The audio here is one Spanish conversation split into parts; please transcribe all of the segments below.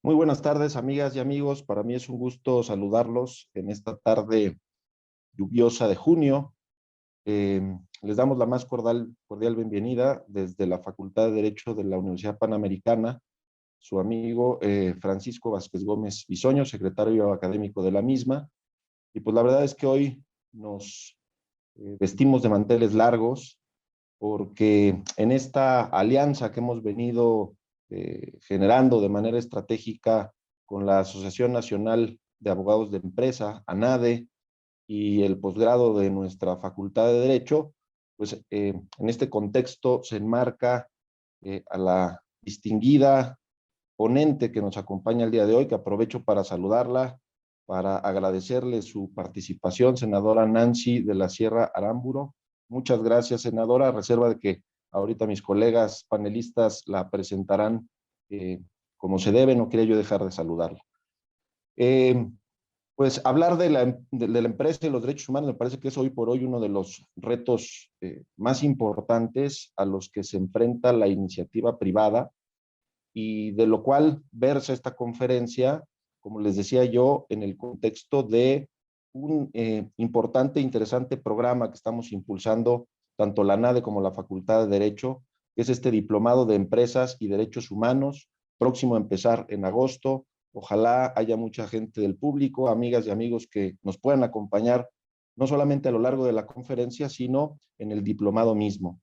Muy buenas tardes, amigas y amigos. Para mí es un gusto saludarlos en esta tarde lluviosa de junio. Eh, Les damos la más cordial bienvenida desde la Facultad de Derecho de la Universidad Panamericana, su amigo Francisco Vázquez Gómez Bisoño, secretario académico de la misma. Y pues la verdad es que hoy nos vestimos de manteles largos porque en esta alianza que hemos venido generando de manera estratégica con la Asociación Nacional de Abogados de Empresa, ANADE, y el posgrado de nuestra Facultad de Derecho, pues en este contexto se enmarca a la distinguida ponente que nos acompaña el día de hoy, que aprovecho para saludarla, para agradecerle su participación, senadora Nancy de la Sierra Aramburo. Muchas gracias, senadora, a reserva de que ahorita mis colegas panelistas la presentarán como se debe, no quería yo dejar de saludarla. Eh, pues hablar de la empresa y los derechos humanos me parece que es hoy por hoy uno de los retos más importantes a los que se enfrenta la iniciativa privada, y de lo cual versa esta conferencia, como les decía yo, en el contexto de un importante e interesante programa que estamos impulsando tanto la ANADE como la Facultad de Derecho, que es este Diplomado de Empresas y Derechos Humanos, próximo a empezar en agosto. Ojalá haya mucha gente del público, amigas y amigos que nos puedan acompañar, no solamente a lo largo de la conferencia, sino en el diplomado mismo.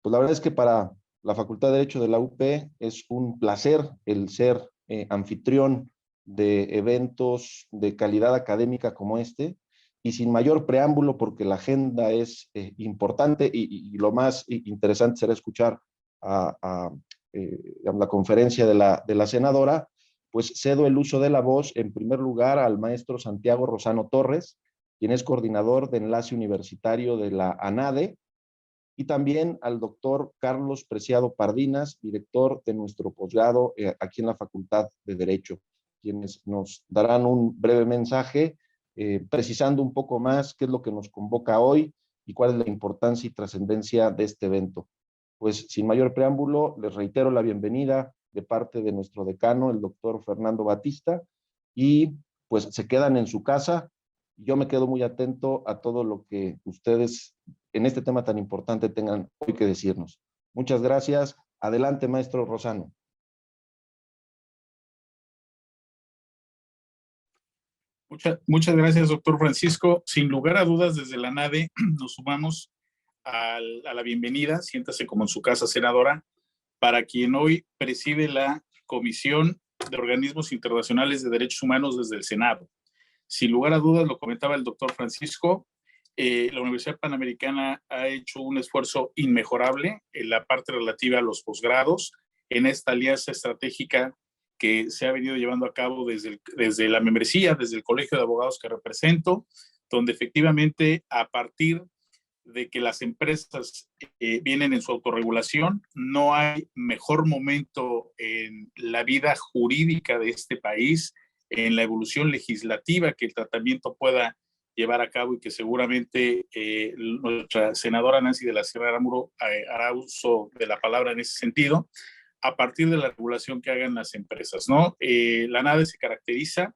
Pues la verdad es que para la Facultad de Derecho de la UP es un placer el ser anfitrión de eventos de calidad académica como este, y sin mayor preámbulo, porque la agenda es importante y lo más interesante será escuchar a la conferencia de la senadora. Pues cedo el uso de la voz en primer lugar al maestro Santiago Rosano Torres, quien es coordinador de enlace universitario de la ANADE, y también al doctor Carlos Preciado Pardinas, director de nuestro posgrado aquí en la Facultad de Derecho, quienes nos darán un breve mensaje precisando un poco más qué es lo que nos convoca hoy y cuál es la importancia y trascendencia de este evento. Pues sin mayor preámbulo, les reitero la bienvenida de parte de nuestro decano, el doctor Fernando Batista, y pues se quedan en su casa. Yo me quedo muy atento a todo lo que ustedes en este tema tan importante tengan hoy que decirnos. Muchas gracias. Adelante, maestro Rosano. Muchas gracias, doctor Francisco. Sin lugar a dudas, desde la ANADE nos sumamos a la bienvenida, siéntase como en su casa, senadora, para quien hoy preside la Comisión de Organismos Internacionales de Derechos Humanos desde el Senado. Sin lugar a dudas, lo comentaba el doctor Francisco, la Universidad Panamericana ha hecho un esfuerzo inmejorable en la parte relativa a los posgrados, en esta alianza estratégica que se ha venido llevando a cabo desde la membresía, desde el colegio de abogados que represento, donde efectivamente a partir de que las empresas vienen en su autorregulación, no hay mejor momento en la vida jurídica de este país, en la evolución legislativa que el tratamiento pueda llevar a cabo, y que seguramente nuestra senadora Nancy de la Sierra Aramburo hará uso de la palabra en ese sentido, a partir de la regulación que hagan las empresas, ¿no? La ANADE se caracteriza,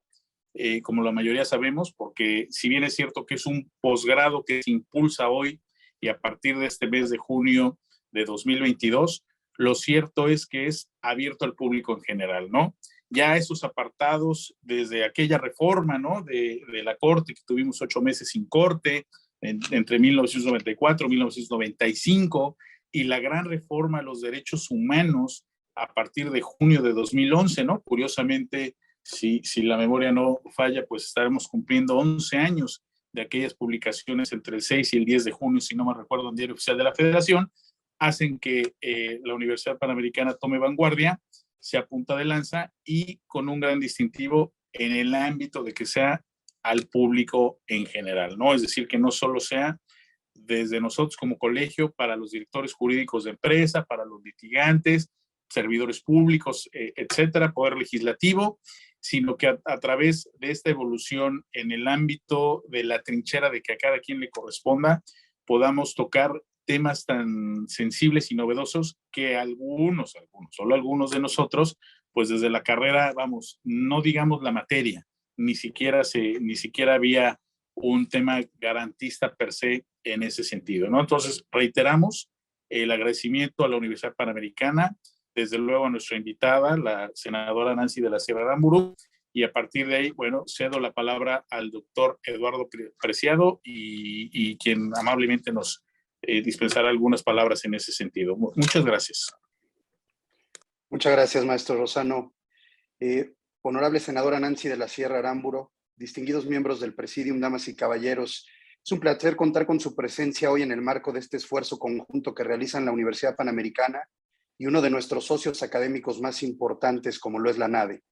como la mayoría sabemos, porque si bien es cierto que es un posgrado que se impulsa hoy y a partir de este mes de junio de 2022, lo cierto es que es abierto al público en general, ¿no? Ya esos apartados desde aquella reforma, ¿no? De la Corte, que tuvimos 8 meses sin Corte, entre 1994 y 1995, y la gran reforma a los derechos humanos a partir de junio de 2011, ¿no? Curiosamente, si la memoria no falla, pues estaremos cumpliendo 11 años de aquellas publicaciones entre el 6 y el 10 de junio, si no me recuerdo, en Diario Oficial de la Federación, hacen que la Universidad Panamericana tome vanguardia, sea punta de lanza y con un gran distintivo en el ámbito de que sea al público en general, ¿no? Es decir, que no solo sea desde nosotros como colegio para los directores jurídicos de empresa, para los litigantes, servidores públicos, etcétera, poder legislativo, sino que a través de esta evolución en el ámbito de la trinchera de que a cada quien le corresponda, podamos tocar temas tan sensibles y novedosos que solo algunos de nosotros, pues desde la carrera, vamos, no digamos la materia, ni siquiera había un tema garantista per se en ese sentido, ¿no? Entonces, reiteramos el agradecimiento a la Universidad Panamericana, desde luego a nuestra invitada, la senadora Nancy de la Sierra Aramburu, y a partir de ahí, bueno, cedo la palabra al doctor Eduardo Preciado y quien amablemente nos dispensará algunas palabras en ese sentido. Muchas gracias. Muchas gracias, maestro Lozano. Honorable senadora Nancy de la Sierra Aramburu, distinguidos miembros del Presidium, damas y caballeros, es un placer contar con su presencia hoy en el marco de este esfuerzo conjunto que realizan la Universidad Panamericana y uno de nuestros socios académicos más importantes, como lo es la NADE.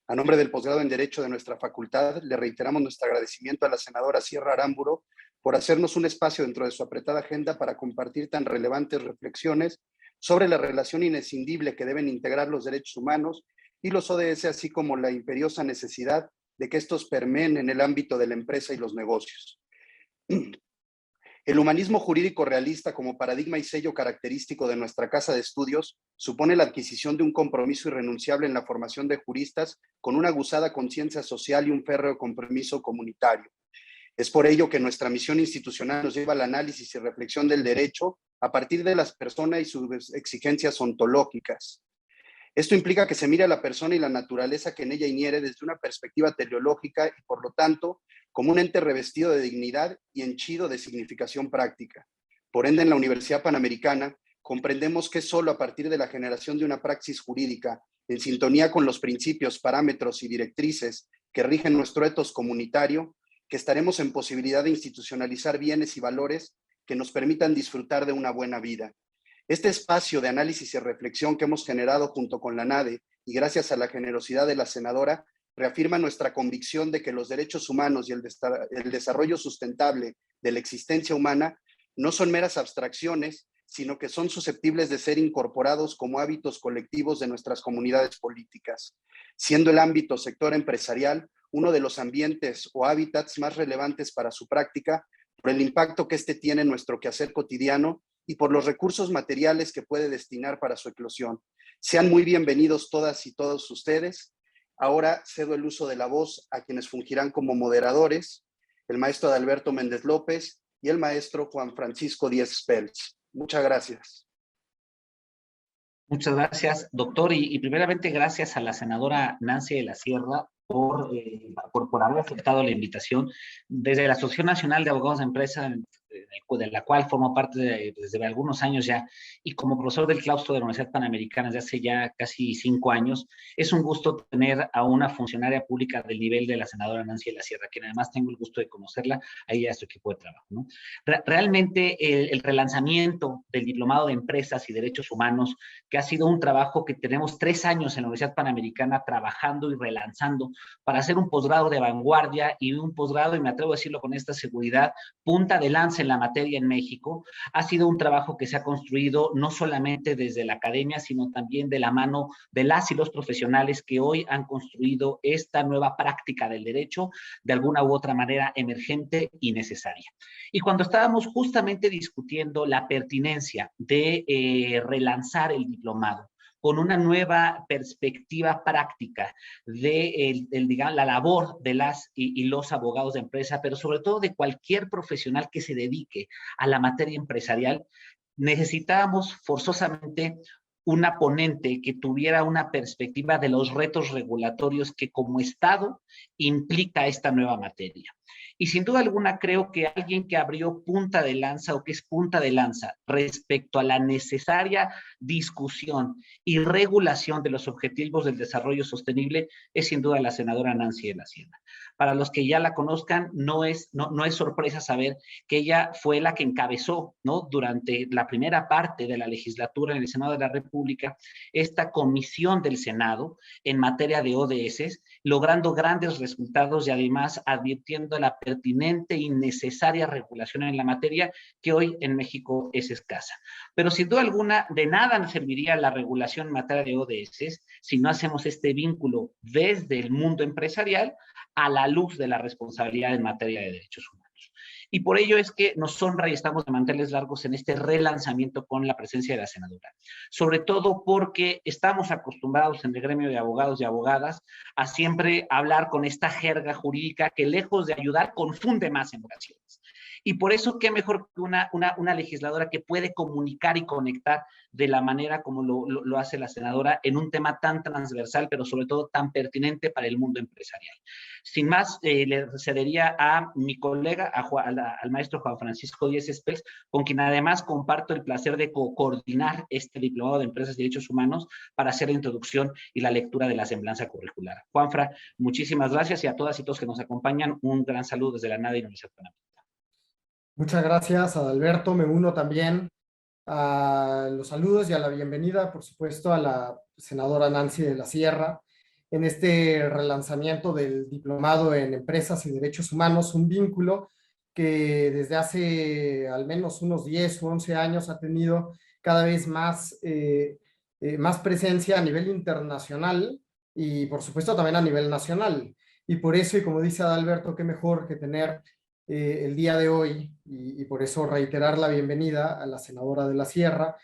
A nombre del posgrado en Derecho de nuestra facultad, le reiteramos nuestro agradecimiento a la senadora Sierra Aramburu por hacernos un espacio dentro de su apretada agenda para compartir tan relevantes reflexiones sobre la relación inescindible que deben integrar los derechos humanos y los ODS, así como la imperiosa necesidad de que estos permeen en el ámbito de la empresa y los negocios. El humanismo jurídico realista como paradigma y sello característico de nuestra casa de estudios supone la adquisición de un compromiso irrenunciable en la formación de juristas con una aguzada conciencia social y un férreo compromiso comunitario. Es por ello que nuestra misión institucional nos lleva al análisis y reflexión del derecho a partir de las personas y sus exigencias ontológicas. Esto implica que se mire a la persona y la naturaleza que en ella inhiere desde una perspectiva teleológica y, por lo tanto, como un ente revestido de dignidad y henchido de significación práctica. Por ende, en la Universidad Panamericana, comprendemos que es solo a partir de la generación de una praxis jurídica, en sintonía con los principios, parámetros y directrices que rigen nuestro ethos comunitario, que estaremos en posibilidad de institucionalizar bienes y valores que nos permitan disfrutar de una buena vida. Este espacio de análisis y reflexión que hemos generado junto con la NADE y gracias a la generosidad de la senadora, reafirma nuestra convicción de que los derechos humanos y el desarrollo sustentable de la existencia humana no son meras abstracciones, sino que son susceptibles de ser incorporados como hábitos colectivos de nuestras comunidades políticas, siendo el ámbito sector empresarial uno de los ambientes o hábitats más relevantes para su práctica por el impacto que éste tiene en nuestro quehacer cotidiano y por los recursos materiales que puede destinar para su eclosión. Sean muy bienvenidos todas y todos ustedes. Ahora cedo el uso de la voz a quienes fungirán como moderadores, el maestro Adalberto Méndez López y el maestro Juan Francisco Díaz Spelch. Muchas gracias. Muchas gracias, doctor. Y primeramente gracias a la senadora Nancy de la Sierra por haber aceptado la invitación. Desde la Asociación Nacional de Abogados de Empresa, de la cual formo parte desde algunos años ya, y como profesor del claustro de la Universidad Panamericana desde hace ya casi 5 años, es un gusto tener a una funcionaria pública del nivel de la senadora Nancy de la Sierra, quien además tengo el gusto de conocerla, ahí a su equipo de trabajo, ¿no? Realmente el relanzamiento del Diplomado de Empresas y Derechos Humanos, que ha sido un trabajo que tenemos 3 años en la Universidad Panamericana trabajando y relanzando para hacer un posgrado de vanguardia y un posgrado, y me atrevo a decirlo con esta seguridad, punta de lanza en la materia en México. Ha sido un trabajo que se ha construido no solamente desde la academia, sino también de la mano de las y los profesionales que hoy han construido esta nueva práctica del derecho de alguna u otra manera emergente y necesaria. Y cuando estábamos justamente discutiendo la pertinencia de relanzar el diplomado con una nueva perspectiva práctica de digamos, la labor de las y los abogados de empresa, pero sobre todo de cualquier profesional que se dedique a la materia empresarial, necesitábamos forzosamente una ponente que tuviera una perspectiva de los retos regulatorios que como Estado implica esta nueva materia. Y sin duda alguna creo que alguien que abrió punta de lanza o que es punta de lanza respecto a la necesaria discusión y regulación de los objetivos del desarrollo sostenible es sin duda la senadora Nancy de la Sierra. Para los que ya la conozcan, no es sorpresa saber que ella fue la que encabezó, ¿no?, durante la primera parte de la legislatura en el Senado de la República, esta comisión del Senado en materia de ODS, logrando grandes resultados y además advirtiendo la pertinente y necesaria regulación en la materia que hoy en México es escasa. Pero sin duda alguna, de nada nos serviría la regulación en materia de ODS si no hacemos este vínculo desde el mundo empresarial a la luz de la responsabilidad en materia de derechos humanos. Y por ello es que nos honra y estamos de manteles largos en este relanzamiento con la presencia de la senadora. Sobre todo porque estamos acostumbrados en el gremio de abogados y abogadas a siempre hablar con esta jerga jurídica que lejos de ayudar confunde más en ocasiones. Y por eso, qué mejor que una legisladora que puede comunicar y conectar de la manera como lo hace la senadora en un tema tan transversal, pero sobre todo tan pertinente para el mundo empresarial. Sin más, le cedería a mi colega, al maestro Juan Francisco Díez Espés, con quien además comparto el placer de coordinar este diplomado de Empresas y Derechos Humanos para hacer la introducción y la lectura de la semblanza curricular. Juanfra, muchísimas gracias, y a todas y todos que nos acompañan, un gran saludo desde la NADE y Universidad Panamericana. Muchas gracias, Adalberto. Me uno también a los saludos y a la bienvenida, por supuesto, a la senadora Nancy de la Sierra en este relanzamiento del diplomado en Empresas y Derechos Humanos, un vínculo que desde hace al menos unos 10 o 11 años ha tenido cada vez más presencia a nivel internacional y, por supuesto, también a nivel nacional. Y por eso, y como dice Adalberto, qué mejor que tener el día de hoy, y por eso reiterar la bienvenida a la senadora de la Sierra,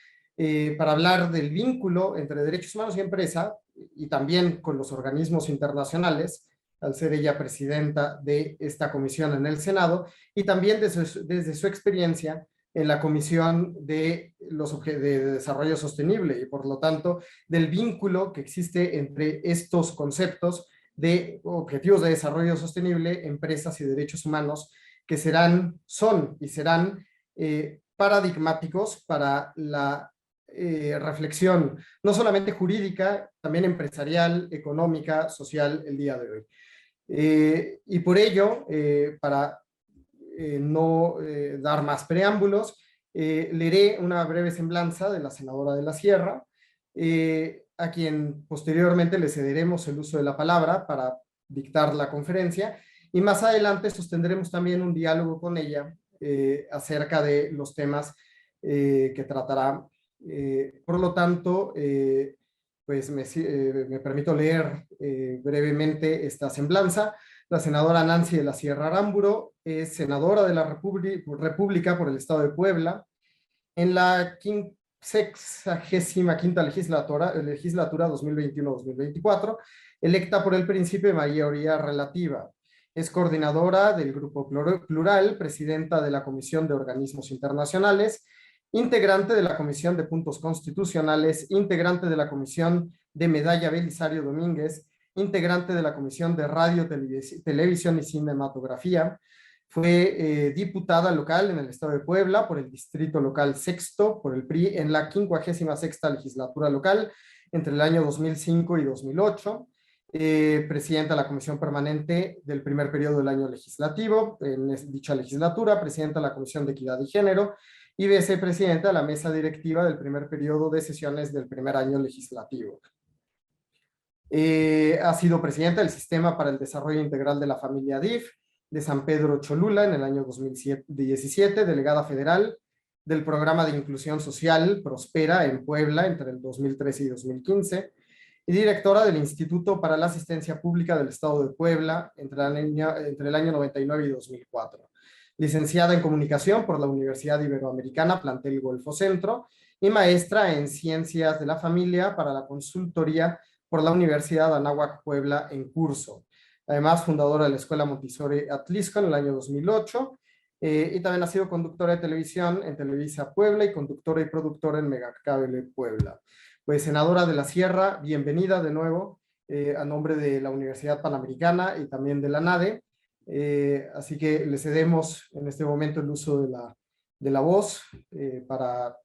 para hablar del vínculo entre derechos humanos y empresa, y también con los organismos internacionales, al ser ella presidenta de esta comisión en el Senado, y también desde su experiencia en la Comisión de Desarrollo Sostenible, y por lo tanto del vínculo que existe entre estos conceptos de objetivos de desarrollo sostenible, empresas y derechos humanos, que son y serán paradigmáticos para la reflexión, no solamente jurídica, también empresarial, económica, social, el día de hoy. Y por ello, para no dar más preámbulos, leeré una breve semblanza de la senadora de la Sierra, a quien posteriormente le cederemos el uso de la palabra para dictar la conferencia, y más adelante sostendremos también un diálogo con ella acerca de los temas que tratará. Por lo tanto, pues me permito leer brevemente esta semblanza. La senadora Nancy de la Sierra Aramburo es senadora de la República por el Estado de Puebla. En la 65ª legislatura 2021-2024, electa por el principio de mayoría relativa. Es coordinadora del Grupo Plural, presidenta de la Comisión de Organismos Internacionales, integrante de la Comisión de Puntos Constitucionales, integrante de la Comisión de Medalla Belisario Domínguez, integrante de la Comisión de Radio, Televisión y Cinematografía. Fue diputada local en el Estado de Puebla por el Distrito Local Sexto, por el PRI, en la 56ª legislatura local, entre el año 2005 y 2008. Presidenta de la Comisión Permanente del primer periodo del año legislativo, en dicha legislatura, presidenta de la Comisión de Equidad y Género, y vicepresidenta de la Mesa Directiva del primer periodo de sesiones del primer año legislativo. Ha sido presidenta del Sistema para el Desarrollo Integral de la Familia DIF, de San Pedro Cholula en el año 2017, delegada federal del Programa de Inclusión Social Prospera en Puebla entre el 2013 y 2015, y directora del Instituto para la Asistencia Pública del Estado de Puebla entre el año 99 y 2004. Licenciada en Comunicación por la Universidad Iberoamericana, plantel Golfo Centro, y maestra en Ciencias de la Familia para la Consultoría por la Universidad Anáhuac Puebla en curso. Además, fundadora de la Escuela Montessori Atlisco en el año 2008, y también ha sido conductora de televisión en Televisa Puebla y conductora y productora en Megacable Puebla. Pues, senadora de la Sierra, bienvenida de nuevo a nombre de la Universidad Panamericana y también de la NADE. Así que le cedemos en este momento el uso de la voz para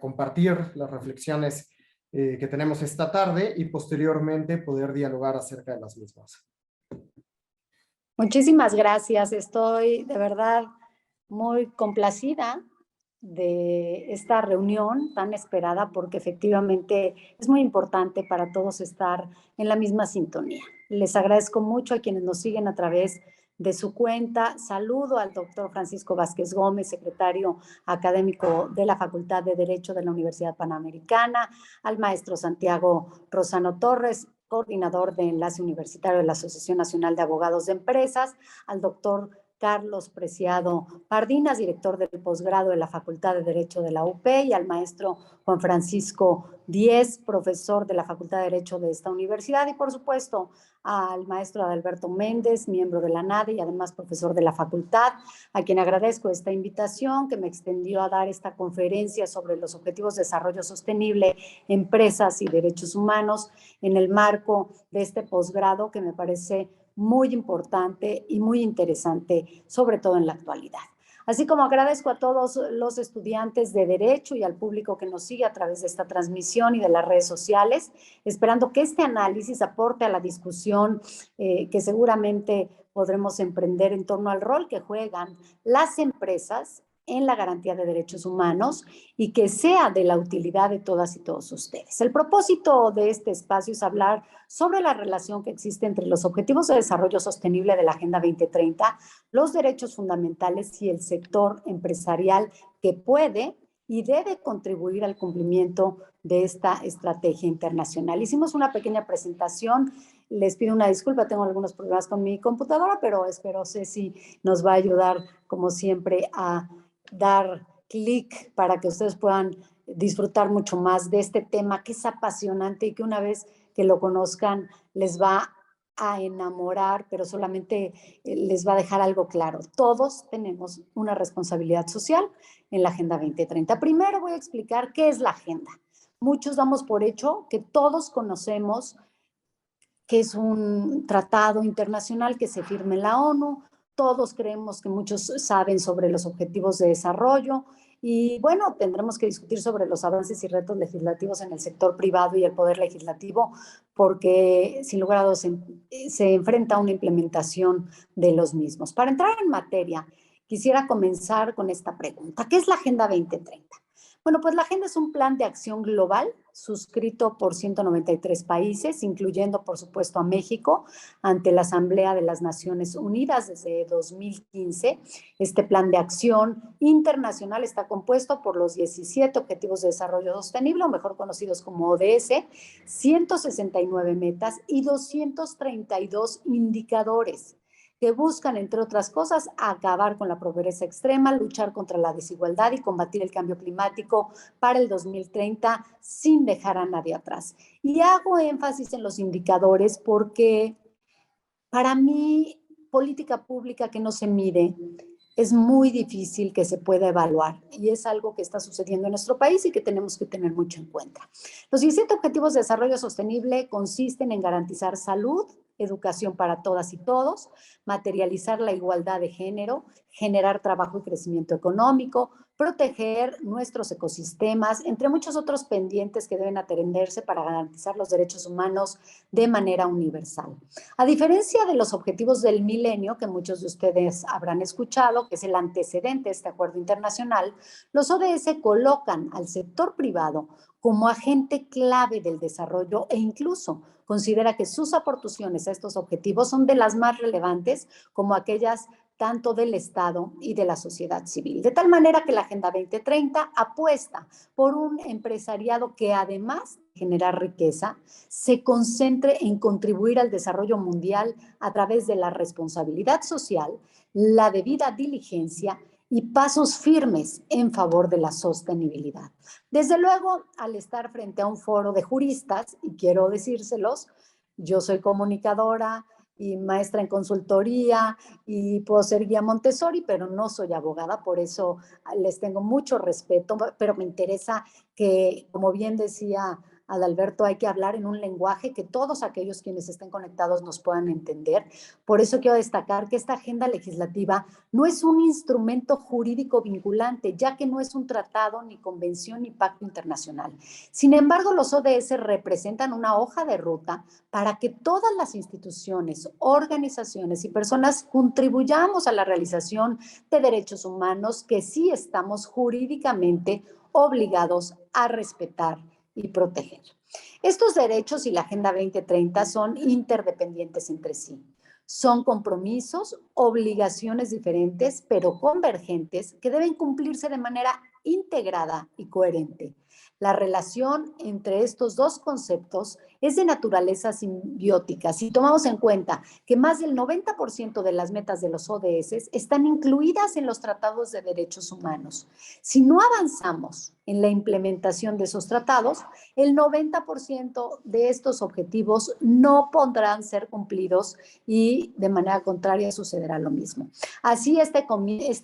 compartir las reflexiones que tenemos esta tarde y posteriormente poder dialogar acerca de las mismas. Muchísimas gracias. Estoy de verdad muy complacida de esta reunión tan esperada, porque efectivamente es muy importante para todos estar en la misma sintonía. Les agradezco mucho a quienes nos siguen a través de su cuenta. Saludo al doctor Francisco Vázquez Gómez, secretario académico de la Facultad de Derecho de la Universidad Panamericana, al maestro Santiago Rosano Torres, coordinador de enlace universitario de la Asociación Nacional de Abogados de Empresas, al doctor Carlos Preciado Pardinas, director del posgrado de la Facultad de Derecho de la UP, y al maestro Juan Francisco Díez, profesor de la Facultad de Derecho de esta universidad, y por supuesto al maestro Adalberto Méndez, miembro de la NADE y además profesor de la facultad, a quien agradezco esta invitación que me extendió a dar esta conferencia sobre los Objetivos de Desarrollo Sostenible, Empresas y Derechos Humanos en el marco de este posgrado que me parece muy importante y muy interesante, sobre todo en la actualidad. Así como agradezco a todos los estudiantes de Derecho y al público que nos sigue a través de esta transmisión y de las redes sociales, esperando que este análisis aporte a la discusión que seguramente podremos emprender en torno al rol que juegan las empresas en la garantía de derechos humanos y que sea de la utilidad de todas y todos ustedes. El propósito de este espacio es hablar sobre la relación que existe entre los Objetivos de Desarrollo Sostenible de la Agenda 2030, los derechos fundamentales y el sector empresarial que puede y debe contribuir al cumplimiento de esta estrategia internacional. Hicimos una pequeña presentación. Les pido una disculpa, tengo algunos problemas con mi computadora, pero espero Ceci nos va a ayudar, como siempre, a dar clic para que ustedes puedan disfrutar mucho más de este tema que es apasionante y que una vez que lo conozcan les va a enamorar, pero solamente les va a dejar algo claro. Todos tenemos una responsabilidad social en la Agenda 2030. Primero voy a explicar qué es la agenda. Muchos damos por hecho que todos conocemos que es un tratado internacional que se firma en la ONU. Todos creemos que muchos saben sobre los objetivos de desarrollo y bueno, tendremos que discutir sobre los avances y retos legislativos en el sector privado y el poder legislativo porque sin lugar a dudas se enfrenta a una implementación de los mismos. Para entrar en materia, quisiera comenzar con esta pregunta. ¿Qué es la Agenda 2030? Bueno, pues la agenda es un plan de acción global suscrito por 193 países, incluyendo, por supuesto, a México, ante la Asamblea de las Naciones Unidas desde 2015. Este plan de acción internacional está compuesto por los 17 Objetivos de Desarrollo Sostenible, o mejor conocidos como ODS, 169 metas y 232 indicadores que buscan, entre otras cosas, acabar con la pobreza extrema, luchar contra la desigualdad y combatir el cambio climático para el 2030 sin dejar a nadie atrás. Y hago énfasis en los indicadores porque para mí política pública que no se mide es muy difícil que se pueda evaluar y es algo que está sucediendo en nuestro país y que tenemos que tener mucho en cuenta. Los 17 Objetivos de Desarrollo Sostenible consisten en garantizar salud, educación para todas y todos, materializar la igualdad de género, generar trabajo y crecimiento económico, proteger nuestros ecosistemas, entre muchos otros pendientes que deben atenderse para garantizar los derechos humanos de manera universal. A diferencia de los objetivos del milenio, que muchos de ustedes habrán escuchado, que es el antecedente de este acuerdo internacional, los ODS colocan al sector privado como agente clave del desarrollo e incluso considera que sus aportaciones a estos objetivos son de las más relevantes como aquellas tanto del Estado y de la sociedad civil. De tal manera que la Agenda 2030 apuesta por un empresariado que además de generar riqueza, se concentre en contribuir al desarrollo mundial a través de la responsabilidad social, la debida diligencia y pasos firmes en favor de la sostenibilidad. Desde luego, al estar frente a un foro de juristas, y quiero decírselos, yo soy comunicadora y maestra en consultoría y puedo ser guía Montessori, pero no soy abogada, por eso les tengo mucho respeto, pero me interesa que, como bien decía Adalberto, hay que hablar en un lenguaje que todos aquellos quienes estén conectados nos puedan entender. Por eso quiero destacar que esta agenda legislativa no es un instrumento jurídico vinculante, ya que no es un tratado, ni convención, ni pacto internacional. Sin embargo, los ODS representan una hoja de ruta para que todas las instituciones, organizaciones y personas contribuyamos a la realización de derechos humanos que sí estamos jurídicamente obligados a respetar y proteger. Estos derechos y la Agenda 2030 son interdependientes entre sí. Son compromisos, obligaciones diferentes, pero convergentes, que deben cumplirse de manera integrada y coherente. La relación entre estos dos conceptos es de naturaleza simbiótica. Si tomamos en cuenta que más del 90% de las metas de los ODS están incluidas en los tratados de derechos humanos. Si no avanzamos en la implementación de esos tratados, el 90% de estos objetivos no podrán ser cumplidos y de manera contraria sucederá lo mismo. Así, esta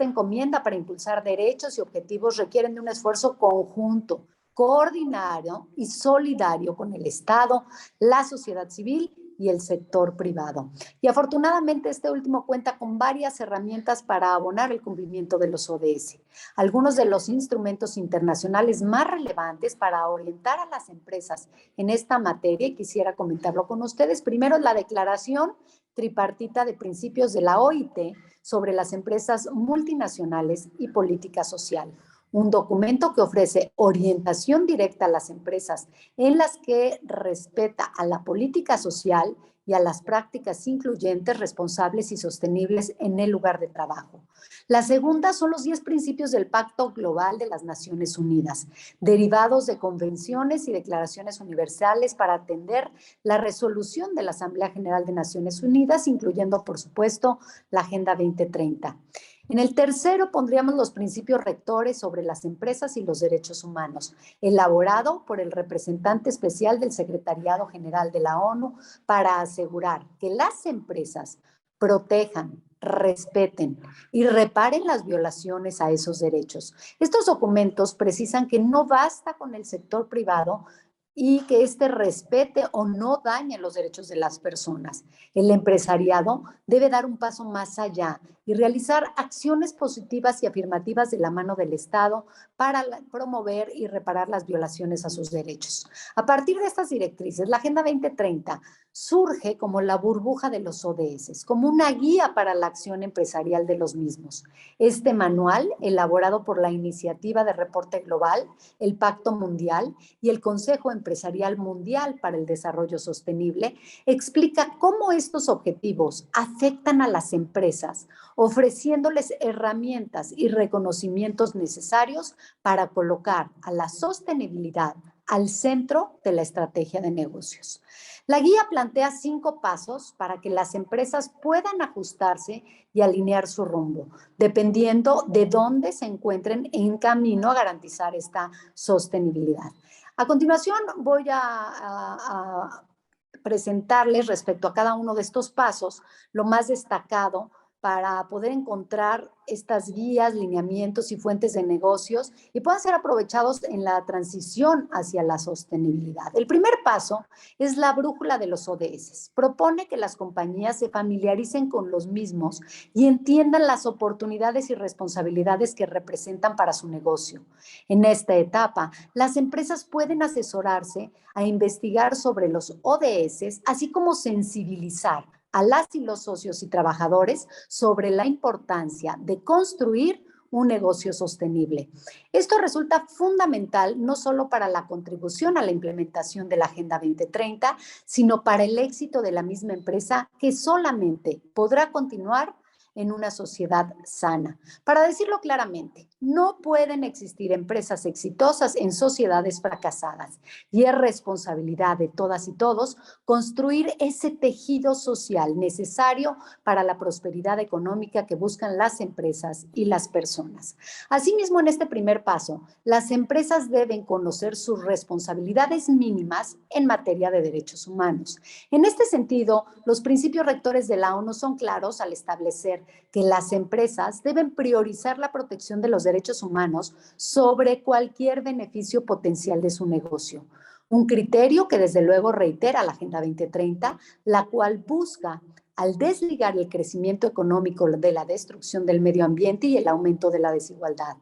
encomienda para impulsar derechos y objetivos requieren de un esfuerzo conjunto, coordinado y solidario con el Estado, la sociedad civil y el sector privado. Y afortunadamente este último cuenta con varias herramientas para abonar el cumplimiento de los ODS. Algunos de los instrumentos internacionales más relevantes para orientar a las empresas en esta materia, y quisiera comentarlo con ustedes, primero la Declaración Tripartita de Principios de la OIT sobre las empresas multinacionales y política social. Un documento que ofrece orientación directa a las empresas en las que respeta a la política social y a las prácticas incluyentes, responsables y sostenibles en el lugar de trabajo. La segunda son los 10 principios del Pacto Global de las Naciones Unidas, derivados de convenciones y declaraciones universales para atender la resolución de la Asamblea General de Naciones Unidas, incluyendo, por supuesto, la Agenda 2030. En el tercero pondríamos los principios rectores sobre las empresas y los derechos humanos, elaborado por el representante especial del Secretariado General de la ONU para asegurar que las empresas protejan, respeten y reparen las violaciones a esos derechos. Estos documentos precisan que no basta con el sector privado y que éste respete o no dañe los derechos de las personas. El empresariado debe dar un paso más allá y realizar acciones positivas y afirmativas de la mano del Estado para promover y reparar las violaciones a sus derechos. A partir de estas directrices, la Agenda 2030 surge como la burbuja de los ODS, como una guía para la acción empresarial de los mismos. Este manual, elaborado por la Iniciativa de Reporte Global, el Pacto Mundial y el Consejo Empresarial Mundial para el Desarrollo Sostenible, explica cómo estos objetivos afectan a las empresas, ofreciéndoles herramientas y reconocimientos necesarios para colocar a la sostenibilidad al centro de la estrategia de negocios. La guía plantea 5 pasos para que las empresas puedan ajustarse y alinear su rumbo, dependiendo de dónde se encuentren en camino a garantizar esta sostenibilidad. A continuación voy a presentarles respecto a cada uno de estos pasos lo más destacado para poder encontrar estas guías, lineamientos y fuentes de negocios y puedan ser aprovechados en la transición hacia la sostenibilidad. El primer paso es la brújula de los ODS. Propone que las compañías se familiaricen con los mismos y entiendan las oportunidades y responsabilidades que representan para su negocio. En esta etapa, las empresas pueden asesorarse a investigar sobre los ODS, así como sensibilizar a las y los socios y trabajadores sobre la importancia de construir un negocio sostenible. Esto resulta fundamental no solo para la contribución a la implementación de la Agenda 2030, sino para el éxito de la misma empresa que solamente podrá continuar en una sociedad sana. Para decirlo claramente, no pueden existir empresas exitosas en sociedades fracasadas y es responsabilidad de todas y todos construir ese tejido social necesario para la prosperidad económica que buscan las empresas y las personas. Asimismo, en este primer paso, las empresas deben conocer sus responsabilidades mínimas en materia de derechos humanos. En este sentido, los principios rectores de la ONU son claros al establecer que las empresas deben priorizar la protección de los derechos humanos sobre cualquier beneficio potencial de su negocio. Un criterio que desde luego reitera la Agenda 2030, la cual busca al desligar el crecimiento económico de la destrucción del medio ambiente y el aumento de la desigualdad.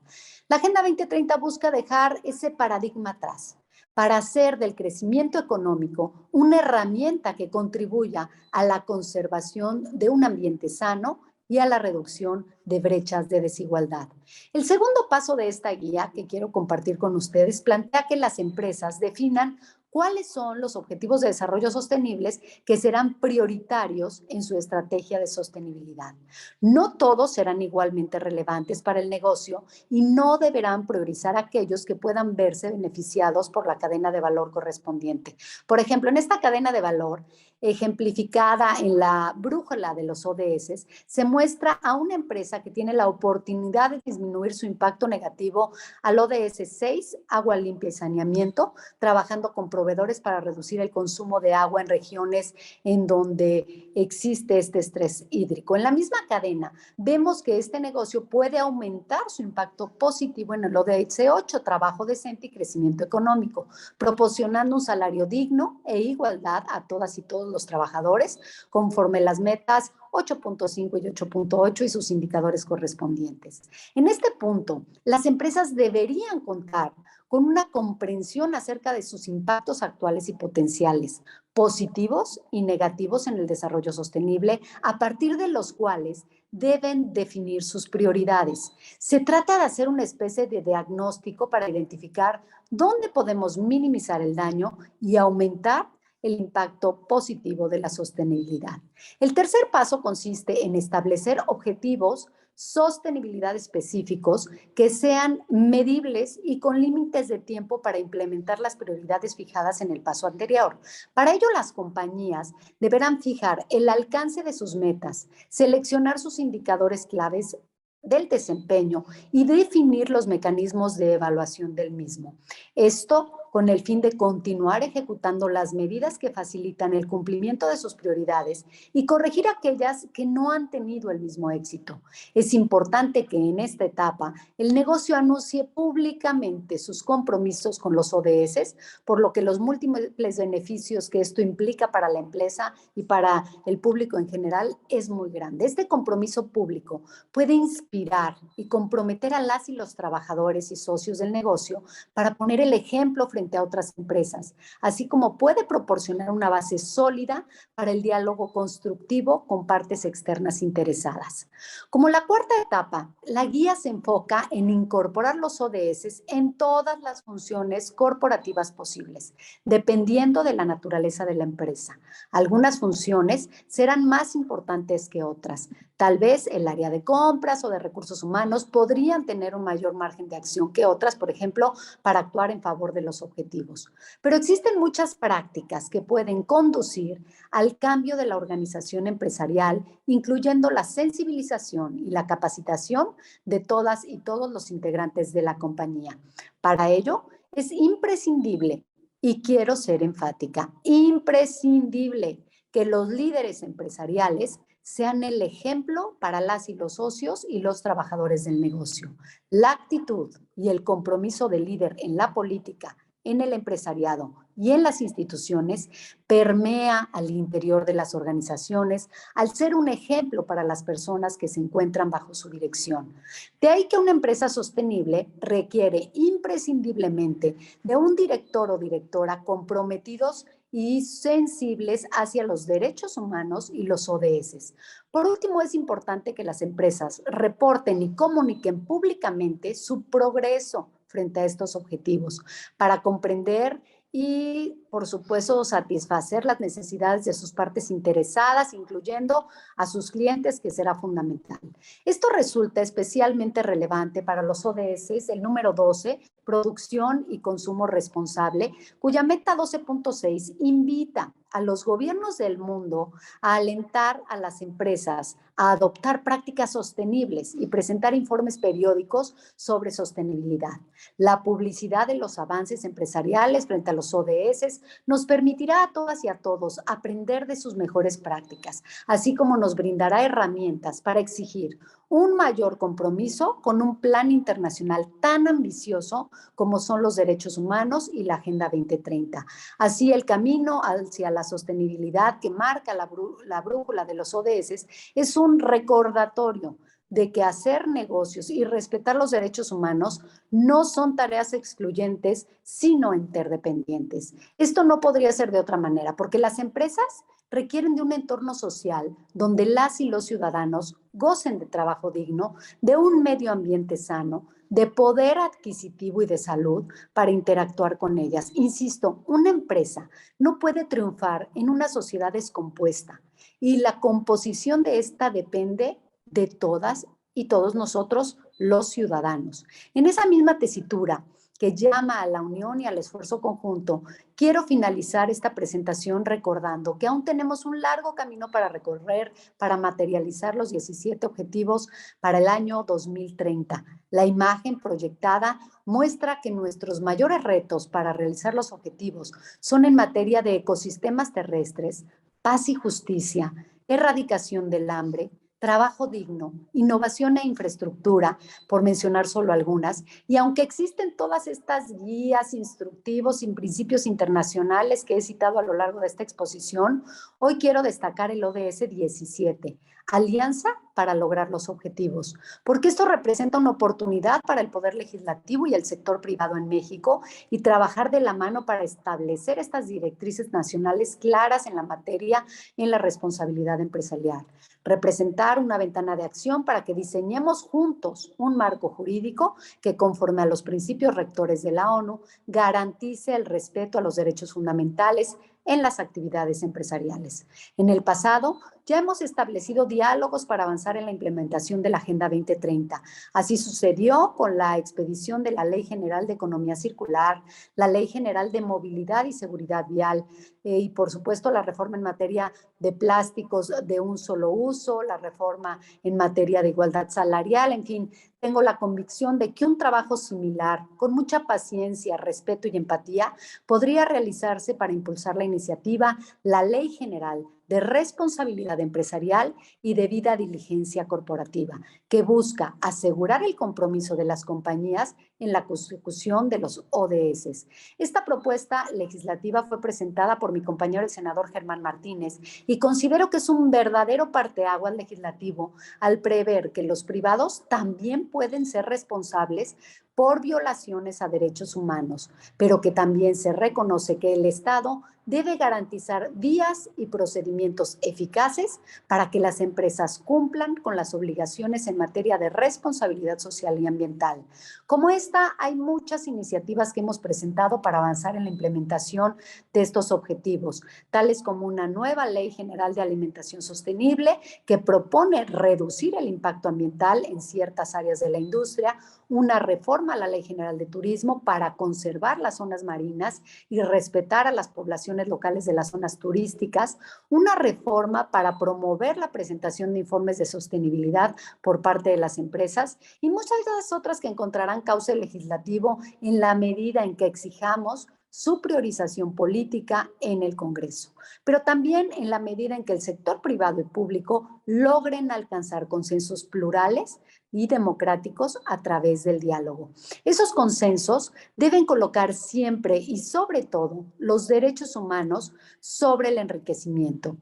La Agenda 2030 busca dejar ese paradigma atrás para hacer del crecimiento económico una herramienta que contribuya a la conservación de un ambiente sano y a la reducción de brechas de desigualdad. El segundo paso de esta guía que quiero compartir con ustedes plantea que las empresas definan cuáles son los objetivos de desarrollo sostenibles que serán prioritarios en su estrategia de sostenibilidad. No todos serán igualmente relevantes para el negocio y no deberán priorizar aquellos que puedan verse beneficiados por la cadena de valor correspondiente. Por ejemplo, en esta cadena de valor, ejemplificada en la brújula de los ODS, se muestra a una empresa que tiene la oportunidad de disminuir su impacto negativo al ODS 6, agua limpia y saneamiento, trabajando con proveedores para reducir el consumo de agua en regiones en donde existe este estrés hídrico. En la misma cadena, vemos que este negocio puede aumentar su impacto positivo en el ODS 8, trabajo decente y crecimiento económico, proporcionando un salario digno e igualdad a todas y todos los trabajadores, conforme las metas 8.5 y 8.8 y sus indicadores correspondientes. En este punto, las empresas deberían contar con una comprensión acerca de sus impactos actuales y potenciales, positivos y negativos en el desarrollo sostenible, a partir de los cuales deben definir sus prioridades. Se trata de hacer una especie de diagnóstico para identificar dónde podemos minimizar el daño y aumentar el impacto positivo de la sostenibilidad. El tercer paso consiste en establecer objetivos sostenibilidad específicos que sean medibles y con límites de tiempo para implementar las prioridades fijadas en el paso anterior. Para ello, las compañías deberán fijar el alcance de sus metas, seleccionar sus indicadores claves del desempeño y definir los mecanismos de evaluación del mismo. Esto con el fin de continuar ejecutando las medidas que facilitan el cumplimiento de sus prioridades y corregir aquellas que no han tenido el mismo éxito. Es importante que en esta etapa el negocio anuncie públicamente sus compromisos con los ODS, por lo que los múltiples beneficios que esto implica para la empresa y para el público en general es muy grande. Este compromiso público puede inspirar y comprometer a las y los trabajadores y socios del negocio para poner el ejemplo frente a otras empresas, así como puede proporcionar una base sólida para el diálogo constructivo con partes externas interesadas. Como la cuarta etapa, la guía se enfoca en incorporar los ODS en todas las funciones corporativas posibles, dependiendo de la naturaleza de la empresa. Algunas funciones serán más importantes que otras. Tal vez el área de compras o de recursos humanos podrían tener un mayor margen de acción que otras, por ejemplo, para actuar en favor de los objetivos. Pero existen muchas prácticas que pueden conducir al cambio de la organización empresarial, incluyendo la sensibilización y la capacitación de todas y todos los integrantes de la compañía. Para ello, es imprescindible, y quiero ser enfática, imprescindible que los líderes empresariales sean el ejemplo para las y los socios y los trabajadores del negocio. La actitud y el compromiso del líder en la política, en el empresariado y en las instituciones permea al interior de las organizaciones al ser un ejemplo para las personas que se encuentran bajo su dirección. De ahí que una empresa sostenible requiere imprescindiblemente de un director o directora comprometidos y sensibles hacia los derechos humanos y los ODS. Por último, es importante que las empresas reporten y comuniquen públicamente su progreso frente a estos objetivos para comprender y, por supuesto, satisfacer las necesidades de sus partes interesadas, incluyendo a sus clientes, que será fundamental. Esto resulta especialmente relevante para los ODS, el número 12, producción y consumo responsable, cuya meta 12.6 invita a los gobiernos del mundo a alentar a las empresas a adoptar prácticas sostenibles y presentar informes periódicos sobre sostenibilidad. La publicidad de los avances empresariales frente a los ODS nos permitirá a todas y a todos aprender de sus mejores prácticas, así como nos brindará herramientas para exigir un mayor compromiso con un plan internacional tan ambicioso como son los derechos humanos y la Agenda 2030. Así, el camino hacia la sostenibilidad que marca la brújula de los ODS es un recordatorio de que hacer negocios y respetar los derechos humanos no son tareas excluyentes, sino interdependientes. Esto no podría ser de otra manera, porque las empresas requieren de un entorno social donde las y los ciudadanos gocen de trabajo digno, de un medio ambiente sano, de poder adquisitivo y de salud para interactuar con ellas. Insisto, una empresa no puede triunfar en una sociedad descompuesta y la composición de esta depende de todas y todos nosotros, los ciudadanos. En esa misma tesitura que llama a la unión y al esfuerzo conjunto, quiero finalizar esta presentación recordando que aún tenemos un largo camino para recorrer para materializar los 17 objetivos para el año 2030. La imagen proyectada muestra que nuestros mayores retos para realizar los objetivos son en materia de ecosistemas terrestres, paz y justicia, erradicación del hambre, trabajo digno, innovación e infraestructura, por mencionar solo algunas, y aunque existen todas estas guías, instructivos y principios internacionales que he citado a lo largo de esta exposición, hoy quiero destacar el ODS 17, Alianza para lograr los objetivos, porque esto representa una oportunidad para el Poder Legislativo y el sector privado en México y trabajar de la mano para establecer estas directrices nacionales claras en la materia en la responsabilidad empresarial. Representar una ventana de acción para que diseñemos juntos un marco jurídico que, conforme a los principios rectores de la ONU, garantice el respeto a los derechos fundamentales en las actividades empresariales. En el pasado, ya hemos establecido diálogos para avanzar en la implementación de la Agenda 2030. Así sucedió con la expedición de la Ley General de Economía Circular, la Ley General de Movilidad y Seguridad Vial, y por supuesto la reforma en materia de plásticos de un solo uso, la reforma en materia de igualdad salarial, en fin, tengo la convicción de que un trabajo similar, con mucha paciencia, respeto y empatía, podría realizarse para impulsar la iniciativa, la Ley General de Responsabilidad Empresarial y Debida Diligencia Corporativa, que busca asegurar el compromiso de las compañías en la consecución de los ODS. Esta propuesta legislativa fue presentada por mi compañero el senador Germán Martínez y considero que es un verdadero parteaguas legislativo al prever que los privados también pueden ser responsables por violaciones a derechos humanos, pero que también se reconoce que el Estado debe garantizar vías y procedimientos eficaces para que las empresas cumplan con las obligaciones en materia de responsabilidad social y ambiental. Como esta, hay muchas iniciativas que hemos presentado para avanzar en la implementación de estos objetivos, tales como una nueva Ley General de Alimentación Sostenible que propone reducir el impacto ambiental en ciertas áreas de la industria, una reforma a la Ley General de Turismo para conservar las zonas marinas y respetar a las poblaciones locales de las zonas turísticas, una reforma para promover la presentación de informes de sostenibilidad por parte de las empresas y muchas otras que encontrarán cauce legislativo en la medida en que exijamos su priorización política en el Congreso, pero también en la medida en que el sector privado y público logren alcanzar consensos plurales y democráticos a través del diálogo. Esos consensos deben colocar siempre y sobre todo los derechos humanos sobre el enriquecimiento.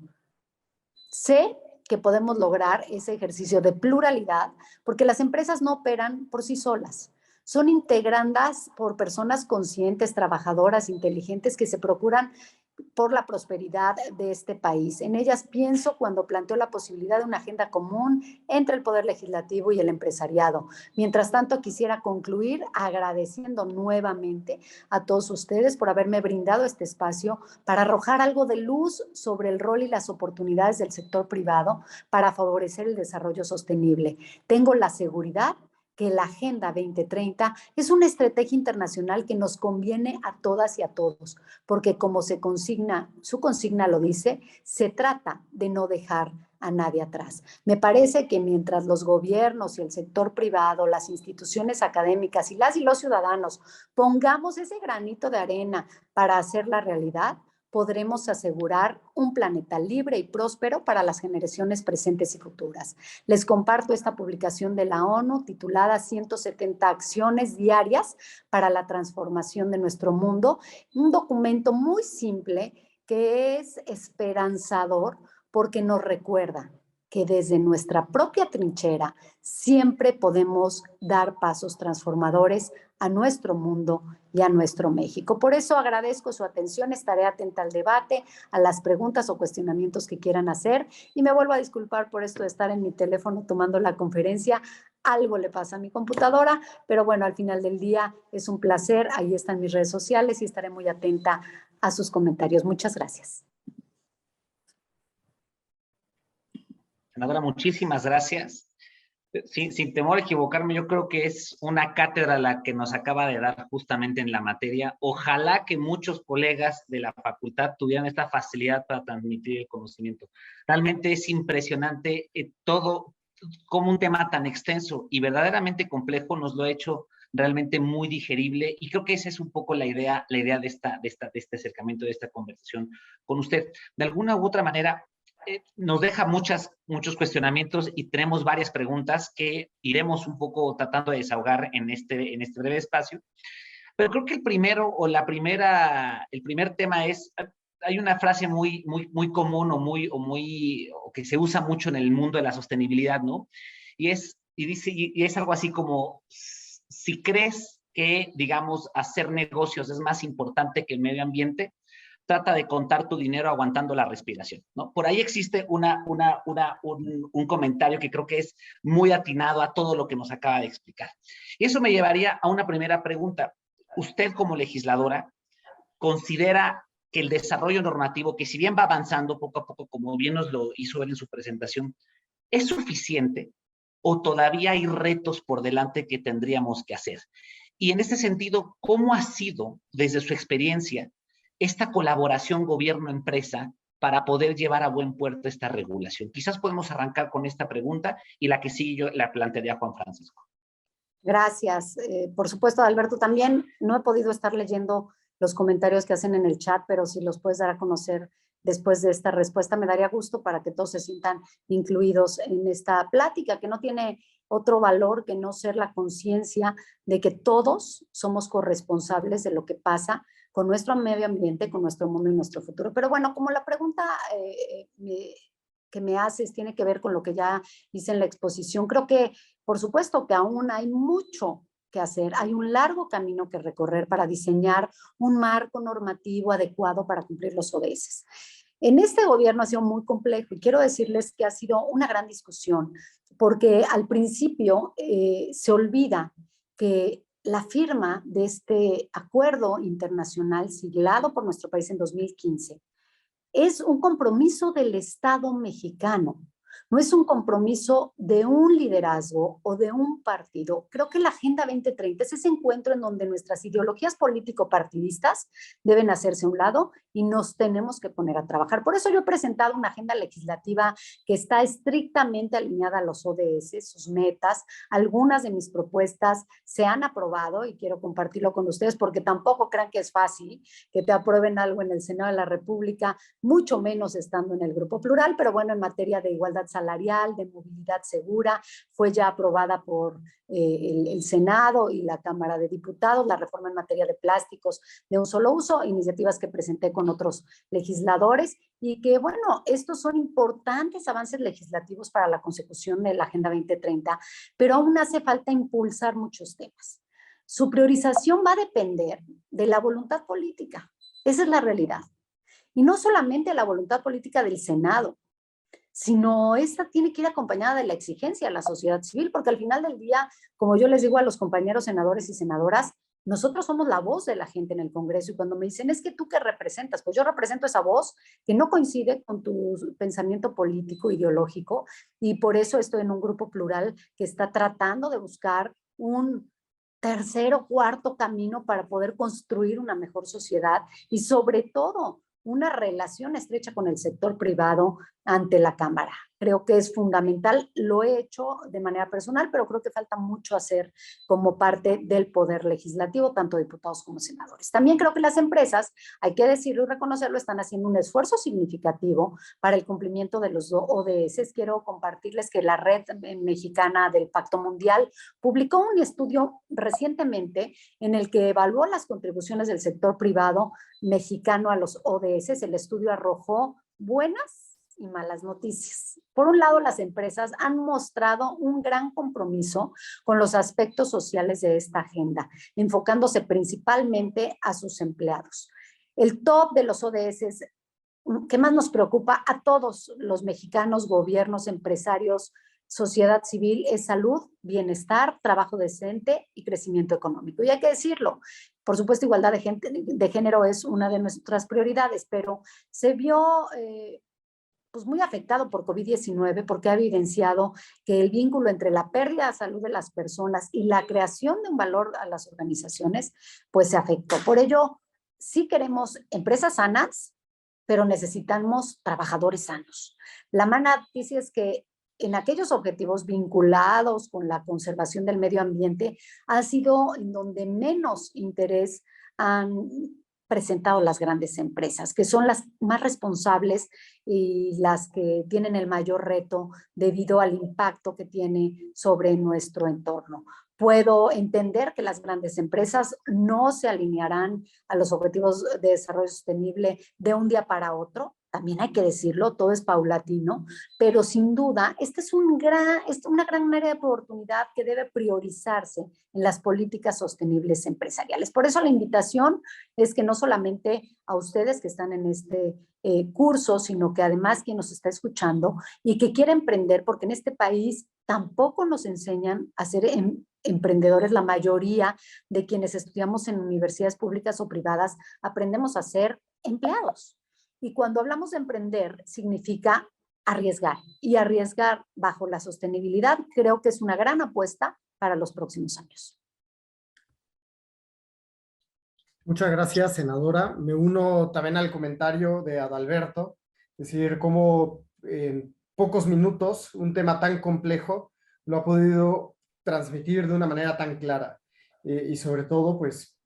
Sé que podemos lograr ese ejercicio de pluralidad porque las empresas no operan por sí solas. Son integrandas por personas conscientes, trabajadoras, inteligentes que se procuran por la prosperidad de este país. En ellas pienso cuando planteo la posibilidad de una agenda común entre el Poder Legislativo y el empresariado. Mientras tanto, quisiera concluir agradeciendo nuevamente a todos ustedes por haberme brindado este espacio para arrojar algo de luz sobre el rol y las oportunidades del sector privado para favorecer el desarrollo sostenible. Tengo la seguridad que la Agenda 2030 es una estrategia internacional que nos conviene a todas y a todos, porque como su consigna lo dice, se trata de no dejar a nadie atrás. Me parece que mientras los gobiernos y el sector privado, las instituciones académicas y las y los ciudadanos pongamos ese granito de arena para hacerla realidad, podremos asegurar un planeta libre y próspero para las generaciones presentes y futuras. Les comparto esta publicación de la ONU titulada 170 acciones diarias para la transformación de nuestro mundo, un documento muy simple que es esperanzador porque nos recuerda que desde nuestra propia trinchera siempre podemos dar pasos transformadores a nuestro mundo y a nuestro México. Por eso agradezco su atención, estaré atenta al debate, a las preguntas o cuestionamientos que quieran hacer y me vuelvo a disculpar por esto de estar en mi teléfono tomando la conferencia. Algo le pasa a mi computadora, pero bueno, al final del día es un placer. Ahí están mis redes sociales y estaré muy atenta a sus comentarios. Muchas gracias. Senadora, muchísimas gracias. Sin temor a equivocarme, yo creo que es una cátedra la que nos acaba de dar justamente en la materia. Ojalá que muchos colegas de la facultad tuvieran esta facilidad para transmitir el conocimiento. Realmente es impresionante todo, como un tema tan extenso y verdaderamente complejo nos lo ha hecho realmente muy digerible, y creo que esa es un poco la idea de este acercamiento, de esta conversación con usted. De alguna u otra manera, nos deja muchos cuestionamientos y tenemos varias preguntas que iremos un poco tratando de desahogar en este breve espacio. Pero creo que el primer tema es, hay una frase muy común o que se usa mucho en el mundo de la sostenibilidad, ¿no? Y es algo así como, si crees que, digamos, hacer negocios es más importante que el medio ambiente, trata de contar tu dinero aguantando la respiración, ¿no? Por ahí existe un comentario que creo que es muy atinado a todo lo que nos acaba de explicar. Y eso me llevaría a una primera pregunta. Usted, como legisladora, ¿considera que el desarrollo normativo, que si bien va avanzando poco a poco, como bien nos lo hizo ver en su presentación, es suficiente o todavía hay retos por delante que tendríamos que hacer? Y en este sentido, ¿cómo ha sido, desde su experiencia, esta colaboración gobierno-empresa para poder llevar a buen puerto esta regulación? Quizás podemos arrancar con esta pregunta y la que sigue yo la plantearía a Juan Francisco. Gracias. Por supuesto, Alberto, también no he podido estar leyendo los comentarios que hacen en el chat, pero si los puedes dar a conocer después de esta respuesta, me daría gusto para que todos se sientan incluidos en esta plática, que no tiene otro valor que no ser la conciencia de que todos somos corresponsables de lo que pasa con nuestro medio ambiente, con nuestro mundo y nuestro futuro. Pero bueno, como la pregunta que me haces tiene que ver con lo que ya hice en la exposición, creo que por supuesto que aún hay mucho que hacer, hay un largo camino que recorrer para diseñar un marco normativo adecuado para cumplir los ODS. En este gobierno ha sido muy complejo y quiero decirles que ha sido una gran discusión, porque al principio se olvida que la firma de este acuerdo internacional siglado por nuestro país en 2015 es un compromiso del Estado mexicano. No es un compromiso de un liderazgo o de un partido. Creo que la Agenda 2030 es ese encuentro en donde nuestras ideologías político-partidistas deben hacerse a un lado y nos tenemos que poner a trabajar. Por eso yo he presentado una agenda legislativa que está estrictamente alineada a los ODS, sus metas. Algunas de mis propuestas se han aprobado y quiero compartirlo con ustedes porque tampoco crean que es fácil que te aprueben algo en el Senado de la República, mucho menos estando en el Grupo Plural, pero bueno, en materia de igualdad salarial, de movilidad segura, fue ya aprobada por el Senado y la Cámara de Diputados, la reforma en materia de plásticos de un solo uso, iniciativas que presenté con otros legisladores y que, bueno, estos son importantes avances legislativos para la consecución de la Agenda 2030, pero aún hace falta impulsar muchos temas. Su priorización va a depender de la voluntad política, esa es la realidad. Y no solamente la voluntad política del Senado, sino esta tiene que ir acompañada de la exigencia de la sociedad civil, porque al final del día, como yo les digo a los compañeros senadores y senadoras, nosotros somos la voz de la gente en el Congreso y cuando me dicen, es que tú qué representas, pues yo represento esa voz que no coincide con tu pensamiento político, ideológico, y por eso estoy en un grupo plural que está tratando de buscar un tercer o cuarto camino para poder construir una mejor sociedad y sobre todo una relación estrecha con el sector privado ante la Cámara. Creo que es fundamental, lo he hecho de manera personal, pero creo que falta mucho hacer como parte del poder legislativo, tanto diputados como senadores. También creo que las empresas, hay que decirlo y reconocerlo, están haciendo un esfuerzo significativo para el cumplimiento de los ODS. Quiero compartirles que la Red Mexicana del Pacto Mundial publicó un estudio recientemente en el que evaluó las contribuciones del sector privado mexicano a los ODS. El estudio arrojó buenas y malas noticias. Por un lado, las empresas han mostrado un gran compromiso con los aspectos sociales de esta agenda, enfocándose principalmente a sus empleados. El top de los ODS que más nos preocupa a todos los mexicanos, gobiernos, empresarios, sociedad civil, es salud, bienestar, trabajo decente y crecimiento económico. Y hay que decirlo, por supuesto, igualdad de género es una de nuestras prioridades, pero se vio pues muy afectado por COVID-19 porque ha evidenciado que el vínculo entre la pérdida de salud de las personas y la creación de un valor a las organizaciones, pues se afectó. Por ello, sí queremos empresas sanas, pero necesitamos trabajadores sanos. La mala noticia es que en aquellos objetivos vinculados con la conservación del medio ambiente ha sido en donde menos interés han presentado las grandes empresas, que son las más responsables y las que tienen el mayor reto debido al impacto que tiene sobre nuestro entorno. Puedo entender que las grandes empresas no se alinearán a los objetivos de desarrollo sostenible de un día para otro. También hay que decirlo, todo es paulatino, pero sin duda, esta es una gran área de oportunidad que debe priorizarse en las políticas sostenibles empresariales. Por eso la invitación es que no solamente a ustedes que están en este curso, sino que además quien nos está escuchando y que quiere emprender, porque en este país tampoco nos enseñan a ser emprendedores. La mayoría de quienes estudiamos en universidades públicas o privadas aprendemos a ser empleados. Y cuando hablamos de emprender, significa arriesgar. Y arriesgar bajo la sostenibilidad creo que es una gran apuesta para los próximos años. Muchas gracias, senadora. Me uno también al comentario de Adalberto, es decir, cómo en pocos minutos un tema tan complejo lo ha podido transmitir de una manera tan clara. Y sobre todo, pues,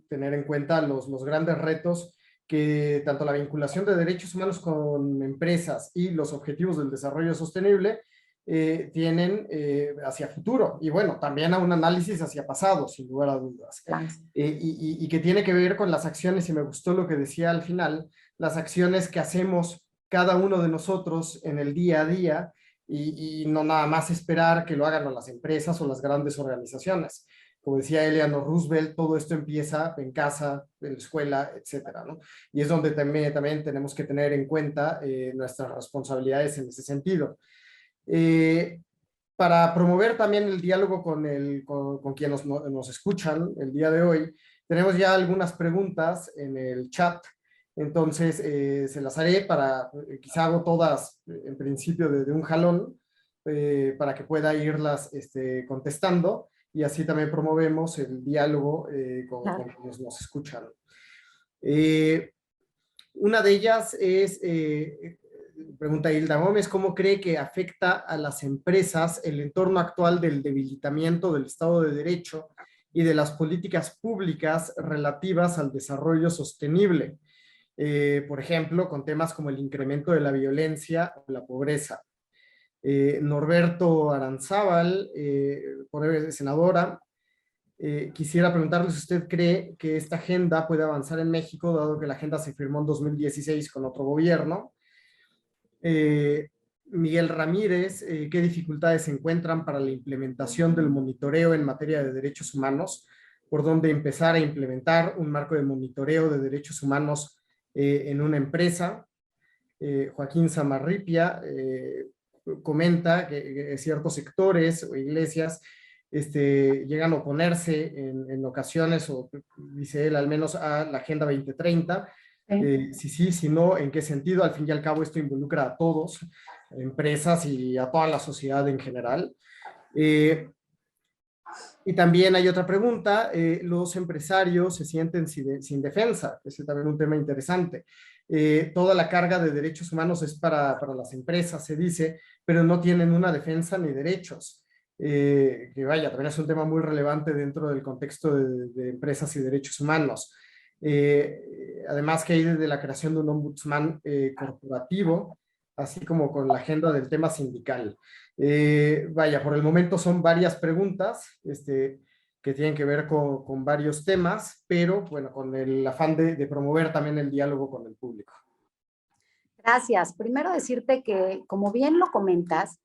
tener en cuenta los grandes retos que tanto la vinculación de derechos humanos con empresas y los objetivos del desarrollo sostenible tienen hacia futuro. Y bueno, también a un análisis hacia pasado, sin lugar a dudas. Y que tiene que ver con las acciones, y me gustó lo que decía al final, las acciones que hacemos cada uno de nosotros en el día a día, y no nada más esperar que lo hagan las empresas o las grandes organizaciones. Como decía Eleanor Roosevelt, todo esto empieza en casa, en la escuela, etcétera, ¿no? Y es donde también tenemos que tener en cuenta nuestras responsabilidades en ese sentido. Para promover también el diálogo con quienes nos escuchan el día de hoy, tenemos ya algunas preguntas en el chat, entonces se las haré quizá hago todas en principio de un jalón, para que pueda irlas contestando, y así también promovemos el diálogo con quienes nos escuchan. Una de ellas es, pregunta Hilda Gómez, ¿cómo cree que afecta a las empresas el entorno actual del debilitamiento del Estado de Derecho y de las políticas públicas relativas al desarrollo sostenible? Por ejemplo, con temas como el incremento de la violencia o la pobreza. Norberto Aranzábal, senadora, quisiera preguntarle si usted cree que esta agenda puede avanzar en México, dado que la agenda se firmó en 2016 con otro gobierno. Miguel Ramírez, ¿qué dificultades se encuentran para la implementación del monitoreo en materia de derechos humanos? ¿Por dónde empezar a implementar un marco de monitoreo de derechos humanos en una empresa? Joaquín Samarripia comenta que ciertos sectores o iglesias llegan a oponerse en ocasiones, o dice él al menos, a la Agenda 2030. Si sí, si no, ¿en qué sentido? Al fin y al cabo esto involucra a todos, empresas y a toda la sociedad en general. Y también hay otra pregunta, los empresarios se sienten sin defensa, ese es también un tema interesante. Toda la carga de derechos humanos es para las empresas, se dice, pero no tienen una defensa ni derechos. Que vaya, también es un tema muy relevante dentro del contexto de empresas y derechos humanos. Además que hay desde la creación de un ombudsman corporativo, así como con la agenda del tema sindical. Vaya, por el momento son varias preguntas que tienen que ver con varios temas, pero bueno, con el afán de promover también el diálogo con el público. Gracias. Primero decirte que, como bien lo comentas,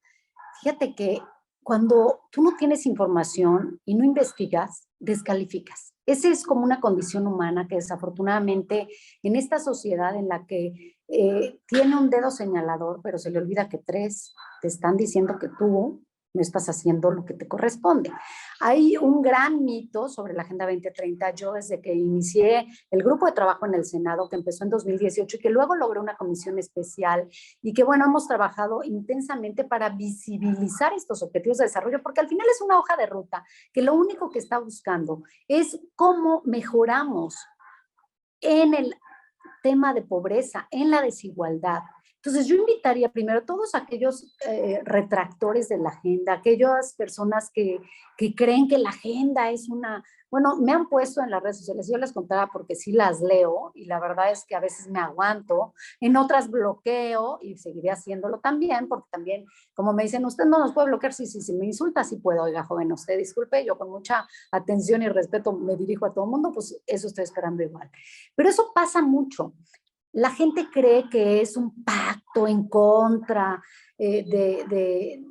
fíjate que cuando tú no tienes información y no investigas, descalificas. Esa es como una condición humana que desafortunadamente en esta sociedad en la que tiene un dedo señalador, pero se le olvida que tres te están diciendo que tú no estás haciendo lo que te corresponde. Hay un gran mito sobre la Agenda 2030. Yo desde que inicié el grupo de trabajo en el Senado, que empezó en 2018 y que luego logró una comisión especial y que, bueno, hemos trabajado intensamente para visibilizar estos objetivos de desarrollo, porque al final es una hoja de ruta que lo único que está buscando es cómo mejoramos en el tema de pobreza, en la desigualdad. Entonces yo invitaría primero a todos aquellos retractores de la agenda, aquellas personas que creen que la agenda es una, bueno, me han puesto en las redes sociales, yo les contaba porque sí las leo y la verdad es que a veces me aguanto, en otras bloqueo y seguiré haciéndolo también, porque también, como me dicen, usted no nos puede bloquear, sí, me insulta, sí puedo, oiga, joven, usted disculpe, yo con mucha atención y respeto me dirijo a todo el mundo, pues eso estoy esperando igual. Pero eso pasa mucho. La gente cree que es un pacto en contra de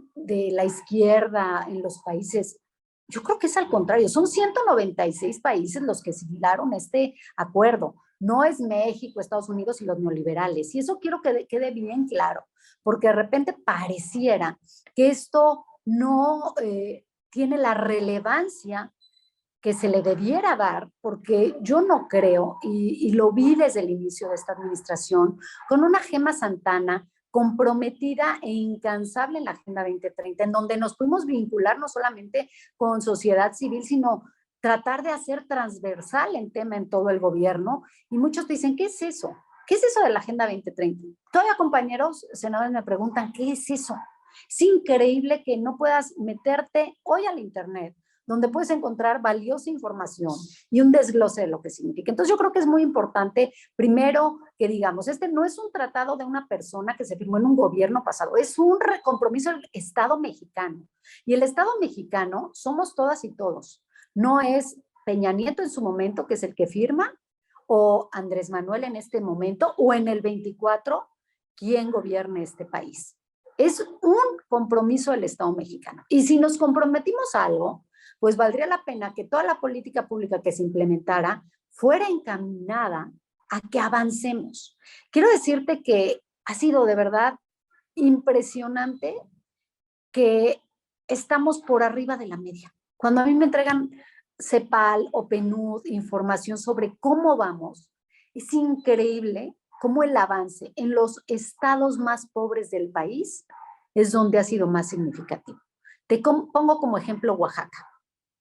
la izquierda en los países. Yo creo que es al contrario, son 196 países los que siglaron este acuerdo. No es México, Estados Unidos y los neoliberales. Y eso quiero que quede bien claro, porque de repente pareciera que esto no tiene la relevancia que se le debiera dar, porque yo no creo, y lo vi desde el inicio de esta administración, con una Gemma Santana comprometida e incansable en la Agenda 2030, en donde nos pudimos vincular no solamente con sociedad civil, sino tratar de hacer transversal el tema en todo el gobierno. Y muchos dicen, ¿qué es eso? ¿Qué es eso de la Agenda 2030? Todavía compañeros senadores me preguntan, ¿qué es eso? Es increíble que no puedas meterte hoy al internet, donde puedes encontrar valiosa información y un desglose de lo que significa. Entonces yo creo que es muy importante, primero, que digamos, este no es un tratado de una persona que se firmó en un gobierno pasado, es un compromiso del Estado mexicano. Y el Estado mexicano somos todas y todos. No es Peña Nieto en su momento, que es el que firma, o Andrés Manuel en este momento, o en el 24, quien gobierne este país. Es un compromiso del Estado mexicano. Y si nos comprometimos a algo, pues valdría la pena que toda la política pública que se implementara fuera encaminada a que avancemos. Quiero decirte que ha sido de verdad impresionante que estamos por arriba de la media. Cuando a mí me entregan CEPAL o PNUD información sobre cómo vamos, es increíble cómo el avance en los estados más pobres del país es donde ha sido más significativo. Te pongo como ejemplo Oaxaca,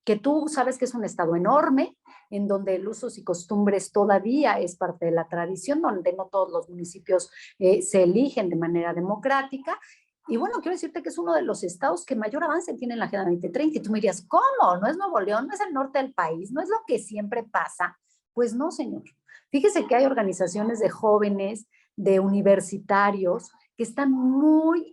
que tú sabes que es un estado enorme, en donde el usos y costumbres todavía es parte de la tradición, donde no todos los municipios se eligen de manera democrática. Y bueno, quiero decirte que es uno de los estados que mayor avance tiene en la Agenda 2030. Y tú me dirías, ¿cómo? ¿No es Nuevo León? ¿No es el norte del país? ¿No es lo que siempre pasa? Pues no, señor. Fíjese que hay organizaciones de jóvenes, de universitarios, que están muy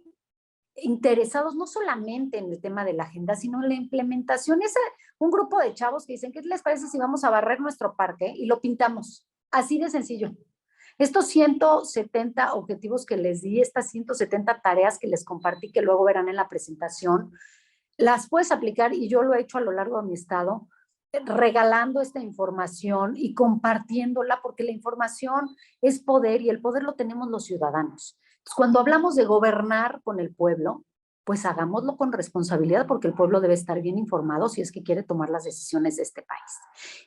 interesados no solamente en el tema de la agenda, sino en la implementación. Es un grupo de chavos que dicen, ¿qué les parece si vamos a barrer nuestro parque y lo pintamos? Así de sencillo. Estos 170 objetivos que les di, estas 170 tareas que les compartí, que luego verán en la presentación, las puedes aplicar, y yo lo he hecho a lo largo de mi estado, regalando esta información y compartiéndola, porque la información es poder y el poder lo tenemos los ciudadanos. Entonces, cuando hablamos de gobernar con el pueblo, pues hagámoslo con responsabilidad, porque el pueblo debe estar bien informado si es que quiere tomar las decisiones de este país.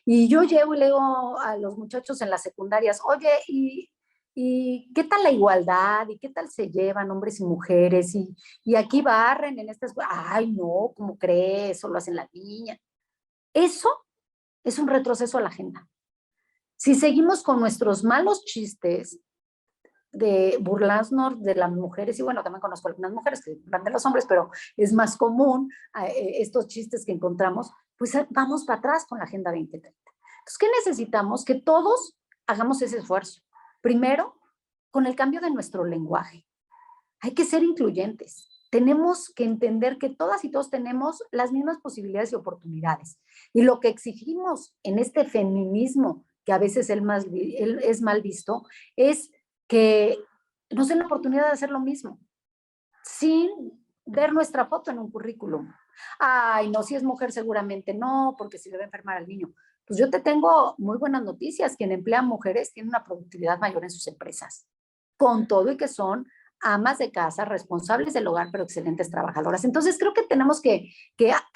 Y yo llego y le digo a los muchachos en las secundarias, oye, ¿y qué tal la igualdad? ¿Y qué tal se llevan hombres y mujeres? Y aquí barren en estas... Ay, no, ¿cómo crees? Eso lo hacen las niñas. Eso es un retroceso a la agenda. Si seguimos con nuestros malos chistes de burlarnos de las mujeres, y bueno, también conozco algunas mujeres que burlan de los hombres, pero es más común estos chistes que encontramos, pues vamos para atrás con la Agenda 2030. Entonces, ¿qué necesitamos? Que todos hagamos ese esfuerzo. Primero, con el cambio de nuestro lenguaje. Hay que ser incluyentes. Tenemos que entender que todas y todos tenemos las mismas posibilidades y oportunidades. Y lo que exigimos en este feminismo, que a veces es mal visto, es que nos den la oportunidad de hacer lo mismo, sin ver nuestra foto en un currículum. Ay, no, si es mujer seguramente no, porque si le va a enfermar al niño. Pues yo te tengo muy buenas noticias. Quien emplea mujeres tiene una productividad mayor en sus empresas, con todo y que son amas de casa, responsables del hogar, pero excelentes trabajadoras. Entonces creo que tenemos que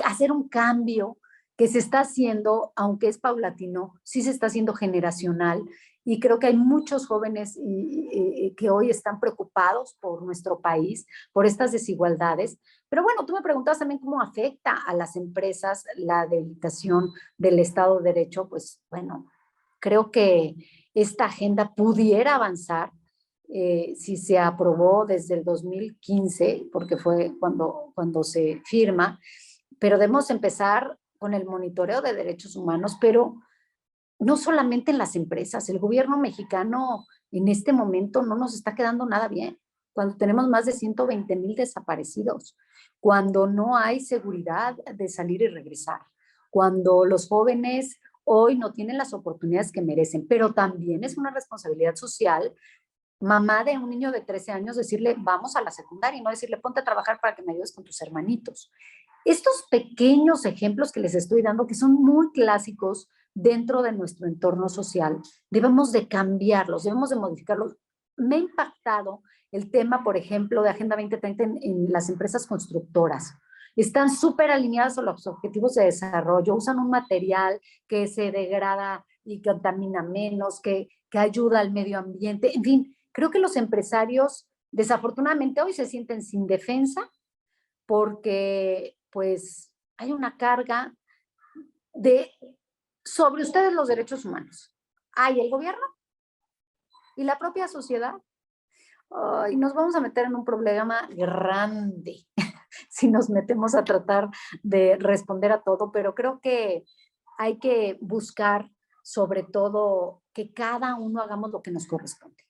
hacer un cambio que se está haciendo, aunque es paulatino, sí se está haciendo generacional, y creo que hay muchos jóvenes que hoy están preocupados por nuestro país, por estas desigualdades. Pero bueno, tú me preguntabas también cómo afecta a las empresas la debilitación del Estado de Derecho. Pues bueno, creo que esta agenda pudiera avanzar si se aprobó desde el 2015, porque fue cuando se firma, pero debemos empezar con el monitoreo de derechos humanos, pero no solamente en las empresas. El gobierno mexicano en este momento no nos está quedando nada bien, cuando tenemos más de 120,000 desaparecidos, cuando no hay seguridad de salir y regresar, cuando los jóvenes hoy no tienen las oportunidades que merecen, pero también es una responsabilidad social, mamá de un niño de 13 años, decirle vamos a la secundaria y no decirle ponte a trabajar para que me ayudes con tus hermanitos. Estos pequeños ejemplos que les estoy dando, que son muy clásicos dentro de nuestro entorno social, debemos de cambiarlos, debemos de modificarlos. Me ha impactado el tema, por ejemplo, de Agenda 2030 en las empresas constructoras. Están súper alineadas a los objetivos de desarrollo, usan un material que se degrada y contamina menos, que ayuda al medio ambiente. En fin, creo que los empresarios desafortunadamente hoy se sienten sin defensa porque pues hay una carga sobre ustedes los derechos humanos. Hay el gobierno y la propia sociedad. Y nos vamos a meter en un problema grande si nos metemos a tratar de responder a todo, pero creo que hay que buscar sobre todo que cada uno hagamos lo que nos corresponde.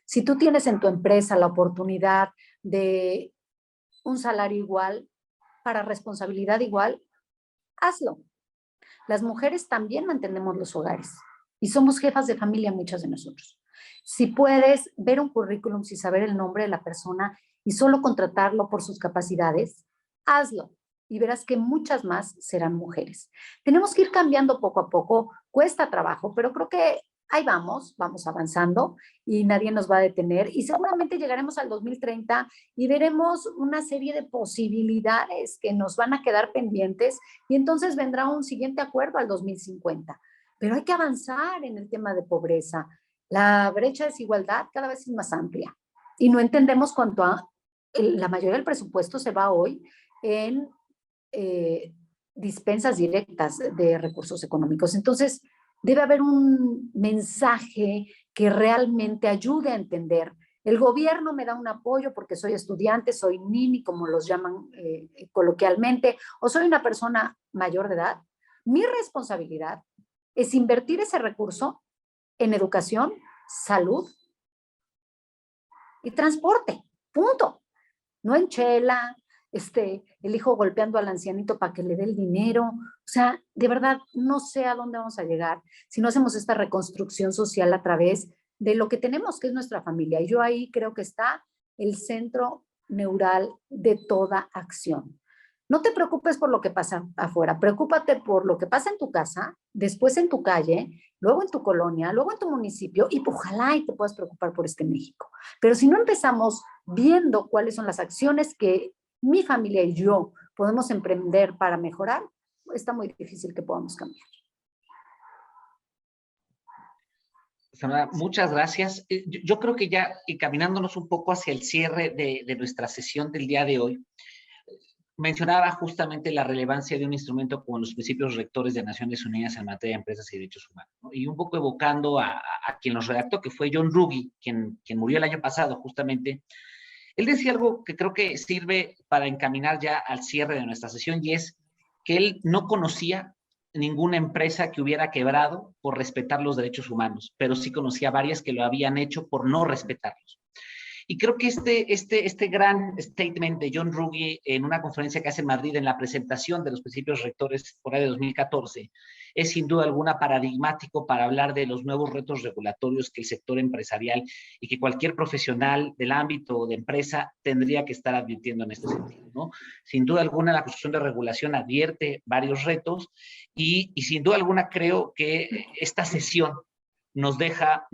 Si tú tienes en tu empresa la oportunidad de un salario igual, para responsabilidad igual, hazlo. Las mujeres también mantenemos los hogares y somos jefas de familia muchas de nosotros. Si puedes ver un currículum sin saber el nombre de la persona y solo contratarlo por sus capacidades, hazlo y verás que muchas más serán mujeres. Tenemos que ir cambiando poco a poco, cuesta trabajo, pero creo que ahí vamos avanzando y nadie nos va a detener y seguramente llegaremos al 2030 y veremos una serie de posibilidades que nos van a quedar pendientes y entonces vendrá un siguiente acuerdo al 2050. Pero hay que avanzar en el tema de pobreza. La brecha de desigualdad cada vez es más amplia y no entendemos cuánto la mayoría del presupuesto se va hoy en dispensas directas de recursos económicos. Entonces, debe haber un mensaje que realmente ayude a entender. El gobierno me da un apoyo porque soy estudiante, soy nini, como los llaman coloquialmente, o soy una persona mayor de edad. Mi responsabilidad es invertir ese recurso en educación, salud y transporte. Punto. No en chela, el hijo golpeando al ancianito para que le dé el dinero. O sea, de verdad, no sé a dónde vamos a llegar si no hacemos esta reconstrucción social a través de lo que tenemos, que es nuestra familia. Y yo ahí creo que está el centro neural de toda acción. No te preocupes por lo que pasa afuera, preocúpate por lo que pasa en tu casa, después en tu calle, luego en tu colonia, luego en tu municipio, y ojalá y te puedas preocupar por este México. Pero si no empezamos viendo cuáles son las acciones que mi familia y yo podemos emprender para mejorar, está muy difícil que podamos cambiar. Sandra, muchas gracias. Yo creo que ya encaminándonos un poco hacia el cierre de nuestra sesión del día de hoy, mencionaba justamente la relevancia de un instrumento como los principios rectores de Naciones Unidas en materia de empresas y derechos humanos, ¿no? Y un poco evocando a quien los redactó, que fue John Ruggie, quien murió el año pasado justamente. Él decía algo que creo que sirve para encaminar ya al cierre de nuestra sesión, y es que él no conocía ninguna empresa que hubiera quebrado por respetar los derechos humanos, pero sí conocía varias que lo habían hecho por no respetarlos. Y creo que este gran statement de John Ruggie en una conferencia que hace en Madrid en la presentación de los principios rectores por ahí de 2014 es sin duda alguna paradigmático para hablar de los nuevos retos regulatorios que el sector empresarial y que cualquier profesional del ámbito de empresa tendría que estar advirtiendo en este sentido, ¿no? Sin duda alguna la construcción de regulación advierte varios retos y sin duda alguna creo que esta sesión nos deja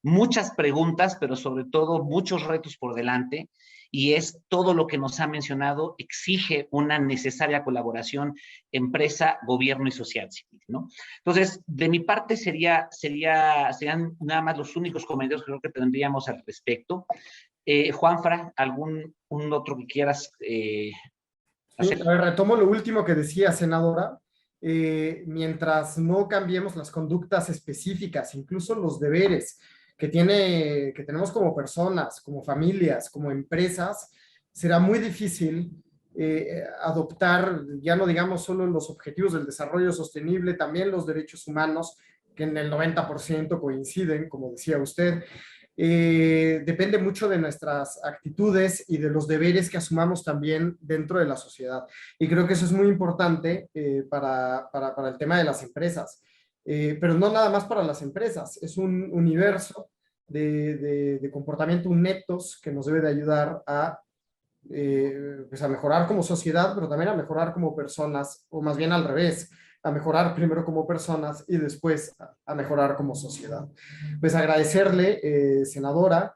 muchas preguntas, pero sobre todo muchos retos por delante, y es todo lo que nos ha mencionado exige una necesaria colaboración empresa, gobierno y sociedad civil, ¿no? Entonces, de mi parte serían nada más los únicos comentarios que creo que tendríamos al respecto. Juanfra, ¿algún otro que quieras hacer? Sí, a ver, retomo lo último que decía, senadora. Mientras no cambiemos las conductas específicas, incluso los deberes que tenemos como personas, como familias, como empresas, será muy difícil adoptar, ya no digamos solo los objetivos del desarrollo sostenible, también los derechos humanos, que en el 90% coinciden, como decía usted. Depende mucho de nuestras actitudes y de los deberes que asumamos también dentro de la sociedad. Y creo que eso es muy importante para el tema de las empresas. Pero no nada más para las empresas, es un universo de comportamiento netos que nos debe de ayudar pues a mejorar como sociedad, pero también a mejorar como personas, o más bien al revés, a mejorar primero como personas y después a mejorar como sociedad. Pues agradecerle, senadora.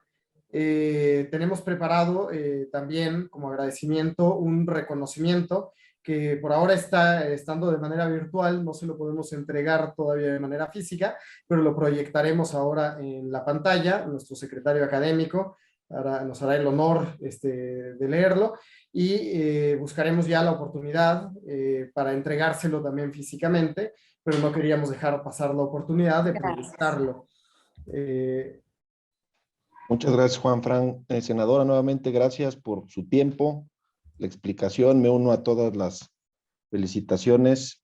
Tenemos preparado también como agradecimiento un reconocimiento que por ahora está estando de manera virtual, no se lo podemos entregar todavía de manera física, pero lo proyectaremos ahora en la pantalla. Nuestro secretario académico nos hará el honor de leerlo y buscaremos ya la oportunidad para entregárselo también físicamente, pero no queríamos dejar pasar la oportunidad de proyectarlo. Muchas gracias, Juanfran. Senadora, nuevamente gracias por su tiempo, la explicación. Me uno a todas las felicitaciones.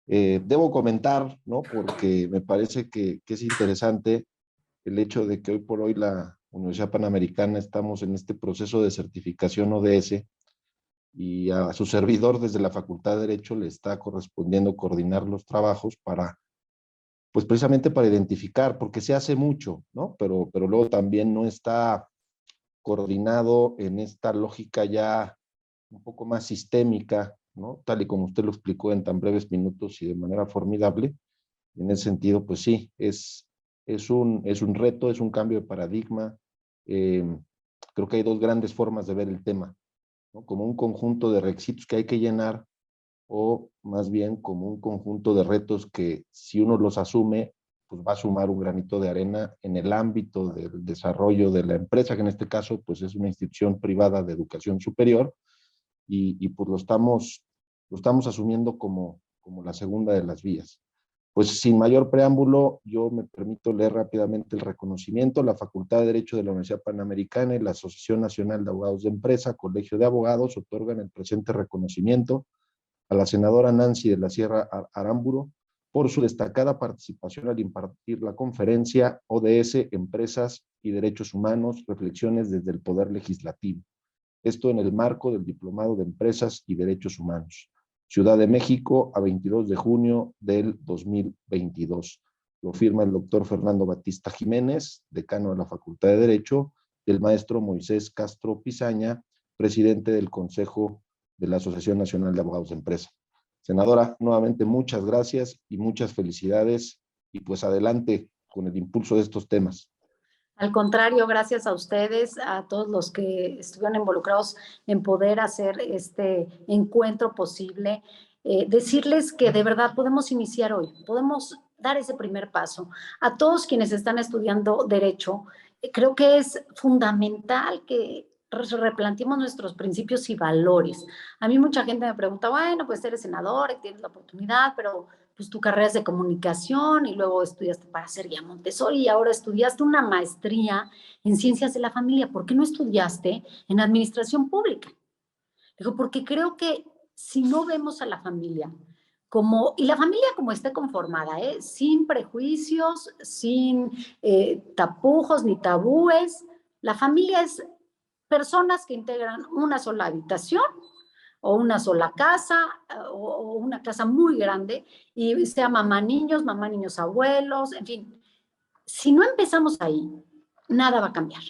Debo comentar, ¿no? Porque me parece que es interesante el hecho de que hoy por hoy la Universidad Panamericana estamos en este proceso de certificación ODS y a su servidor desde la Facultad de Derecho le está correspondiendo coordinar los trabajos para, pues precisamente para identificar, porque se hace mucho, ¿no? Pero luego también no está coordinado en esta lógica ya un poco más sistémica, ¿no? Tal y como usted lo explicó en tan breves minutos y de manera formidable. En ese sentido, pues sí, es un reto, es un cambio de paradigma. Creo que hay dos grandes formas de ver el tema, ¿no? Como un conjunto de requisitos que hay que llenar, o más bien como un conjunto de retos que si uno los asume, pues va a sumar un granito de arena en el ámbito del desarrollo de la empresa, que en este caso pues es una institución privada de educación superior, y pues lo estamos asumiendo como la segunda de las vías. Pues sin mayor preámbulo, yo me permito leer rápidamente el reconocimiento. La Facultad de Derecho de la Universidad Panamericana y la Asociación Nacional de Abogados de Empresa, Colegio de Abogados, otorgan el presente reconocimiento a la senadora Nancy de la Sierra Aramburo por su destacada participación al impartir la conferencia ODS, Empresas y Derechos Humanos, reflexiones desde el Poder Legislativo. Esto en el marco del Diplomado de Empresas y Derechos Humanos. Ciudad de México, a 22 de junio del 2022. Lo firma el doctor Fernando Batista Jiménez, decano de la Facultad de Derecho, y el maestro Moisés Castro Pizaña, presidente del Consejo de la Asociación Nacional de Abogados de Empresa. Senadora, nuevamente muchas gracias y muchas felicidades, y pues adelante con el impulso de estos temas. Al contrario, gracias a ustedes, a todos los que estuvieron involucrados en poder hacer este encuentro posible. Decirles que de verdad podemos iniciar hoy, podemos dar ese primer paso. A todos quienes están estudiando Derecho, creo que es fundamental que replanteemos nuestros principios y valores. A mí mucha gente me pregunta, bueno, pues eres senador y tienes la oportunidad, pero pues tu carrera es de comunicación y luego estudiaste para ser guía Montessori y ahora estudiaste una maestría en ciencias de la familia. ¿Por qué no estudiaste en administración pública? Digo, porque creo que si no vemos a la familia y la familia como esté conformada, sin prejuicios, sin tapujos ni tabúes, la familia es personas que integran una sola habitación o una sola casa o una casa muy grande y sea mamá niños abuelos, en fin. Si no empezamos ahí, nada va a cambiar,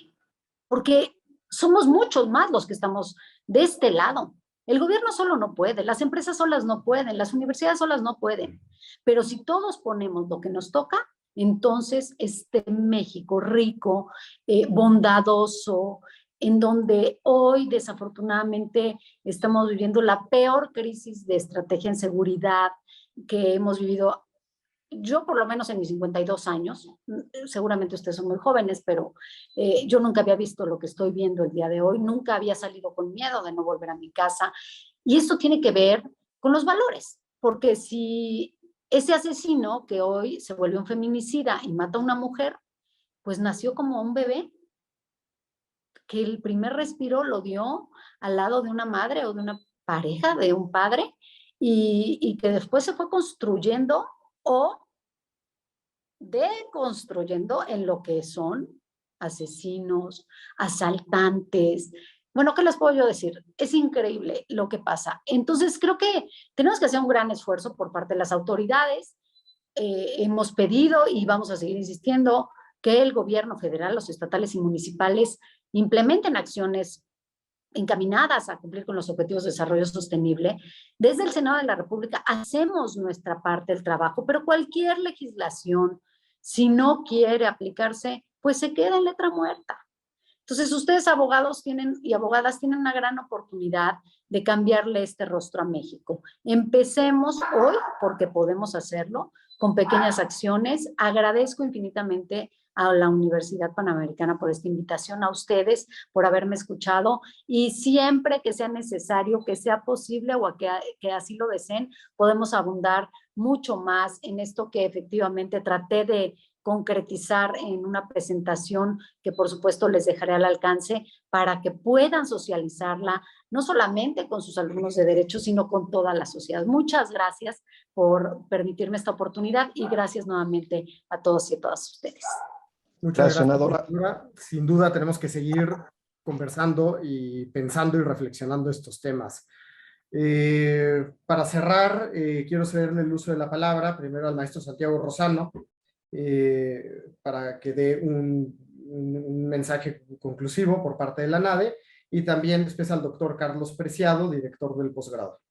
porque somos muchos más los que estamos de este lado. El gobierno solo no puede, las empresas solas no pueden, las universidades solas no pueden, pero si todos ponemos lo que nos toca, entonces este México rico, bondadoso, en donde hoy desafortunadamente estamos viviendo la peor crisis de estrategia en seguridad que hemos vivido yo por lo menos en mis 52 años, seguramente ustedes son muy jóvenes, pero yo nunca había visto lo que estoy viendo el día de hoy, nunca había salido con miedo de no volver a mi casa. Y esto tiene que ver con los valores, porque si ese asesino que hoy se vuelve un feminicida y mata a una mujer, pues nació como un bebé, que el primer respiro lo dio al lado de una madre o de una pareja, de un padre, y que después se fue construyendo o deconstruyendo en lo que son asesinos, asaltantes. Bueno, ¿qué les puedo yo decir? Es increíble lo que pasa. Entonces, creo que tenemos que hacer un gran esfuerzo por parte de las autoridades. Hemos pedido y vamos a seguir insistiendo que el gobierno federal, los estatales y municipales implementen acciones encaminadas a cumplir con los objetivos de desarrollo sostenible. Desde el Senado de la República hacemos nuestra parte del trabajo, pero cualquier legislación, si no quiere aplicarse, pues se queda en letra muerta. Entonces, ustedes abogados tienen y abogadas tienen una gran oportunidad de cambiarle este rostro a México. Empecemos hoy, porque podemos hacerlo, con pequeñas acciones. Agradezco infinitamente a la Universidad Panamericana por esta invitación, a ustedes por haberme escuchado y siempre que sea necesario, que sea posible o que así lo deseen, podemos abundar mucho más en esto que efectivamente traté de concretizar en una presentación que por supuesto les dejaré al alcance para que puedan socializarla, no solamente con sus alumnos de Derecho, sino con toda la sociedad. Muchas gracias por permitirme esta oportunidad y gracias nuevamente a todos y a todas ustedes. Muchas gracias, senadora. doctora. Sin duda tenemos que seguir conversando y pensando y reflexionando estos temas. Para cerrar, quiero cederle el uso de la palabra primero al maestro Santiago Rosano, para que dé un mensaje conclusivo por parte de la NADE y también después al doctor Carlos Preciado, director del posgrado.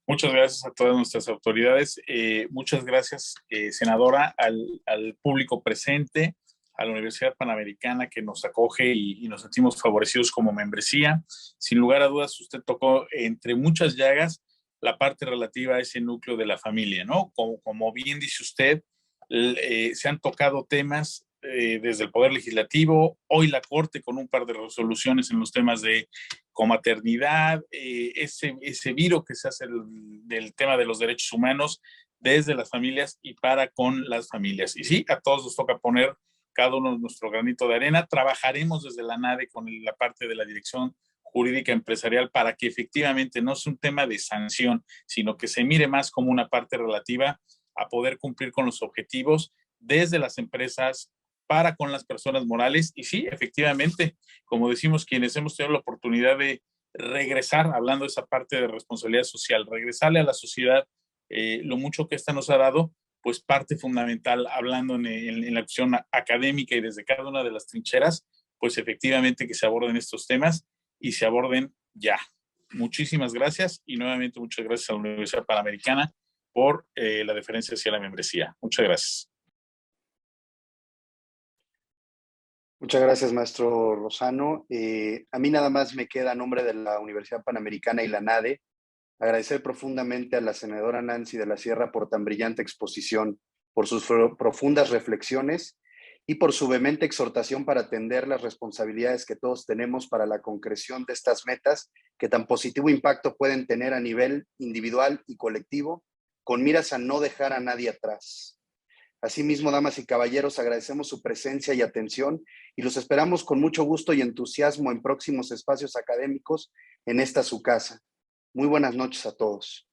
Muchas gracias a todas nuestras autoridades. Muchas gracias, senadora, al público presente, a la Universidad Panamericana que nos acoge y nos sentimos favorecidos como membresía. Sin lugar a dudas, usted tocó entre muchas llagas la parte relativa a ese núcleo de la familia, ¿no? Como bien dice usted, se han tocado temas desde el Poder Legislativo, hoy la Corte con un par de resoluciones en los temas de comaternidad, ese viro que se hace del tema de los derechos humanos desde las familias y para con las familias. Y sí, a todos nos toca poner cada uno nuestro granito de arena. Trabajaremos desde la NADE con la parte de la Dirección Jurídica Empresarial para que efectivamente no sea un tema de sanción, sino que se mire más como una parte relativa a poder cumplir con los objetivos desde las empresas para con las personas morales. Y sí, efectivamente, como decimos quienes hemos tenido la oportunidad de regresar, hablando de esa parte de responsabilidad social, regresarle a la sociedad lo mucho que esta nos ha dado, pues parte fundamental, hablando en la acción académica y desde cada una de las trincheras, pues efectivamente que se aborden estos temas y se aborden ya. Muchísimas gracias y nuevamente muchas gracias a la Universidad Panamericana por la deferencia hacia la membresía. Muchas gracias. Muchas gracias, maestro Rosano. A mí nada más me queda a nombre de la Universidad Panamericana y la NADE agradecer profundamente a la senadora Nancy de la Sierra por tan brillante exposición, por sus profundas reflexiones y por su vehemente exhortación para atender las responsabilidades que todos tenemos para la concreción de estas metas que tan positivo impacto pueden tener a nivel individual y colectivo, con miras a no dejar a nadie atrás. Asimismo, damas y caballeros, agradecemos su presencia y atención y los esperamos con mucho gusto y entusiasmo en próximos espacios académicos en esta su casa. Muy buenas noches a todos.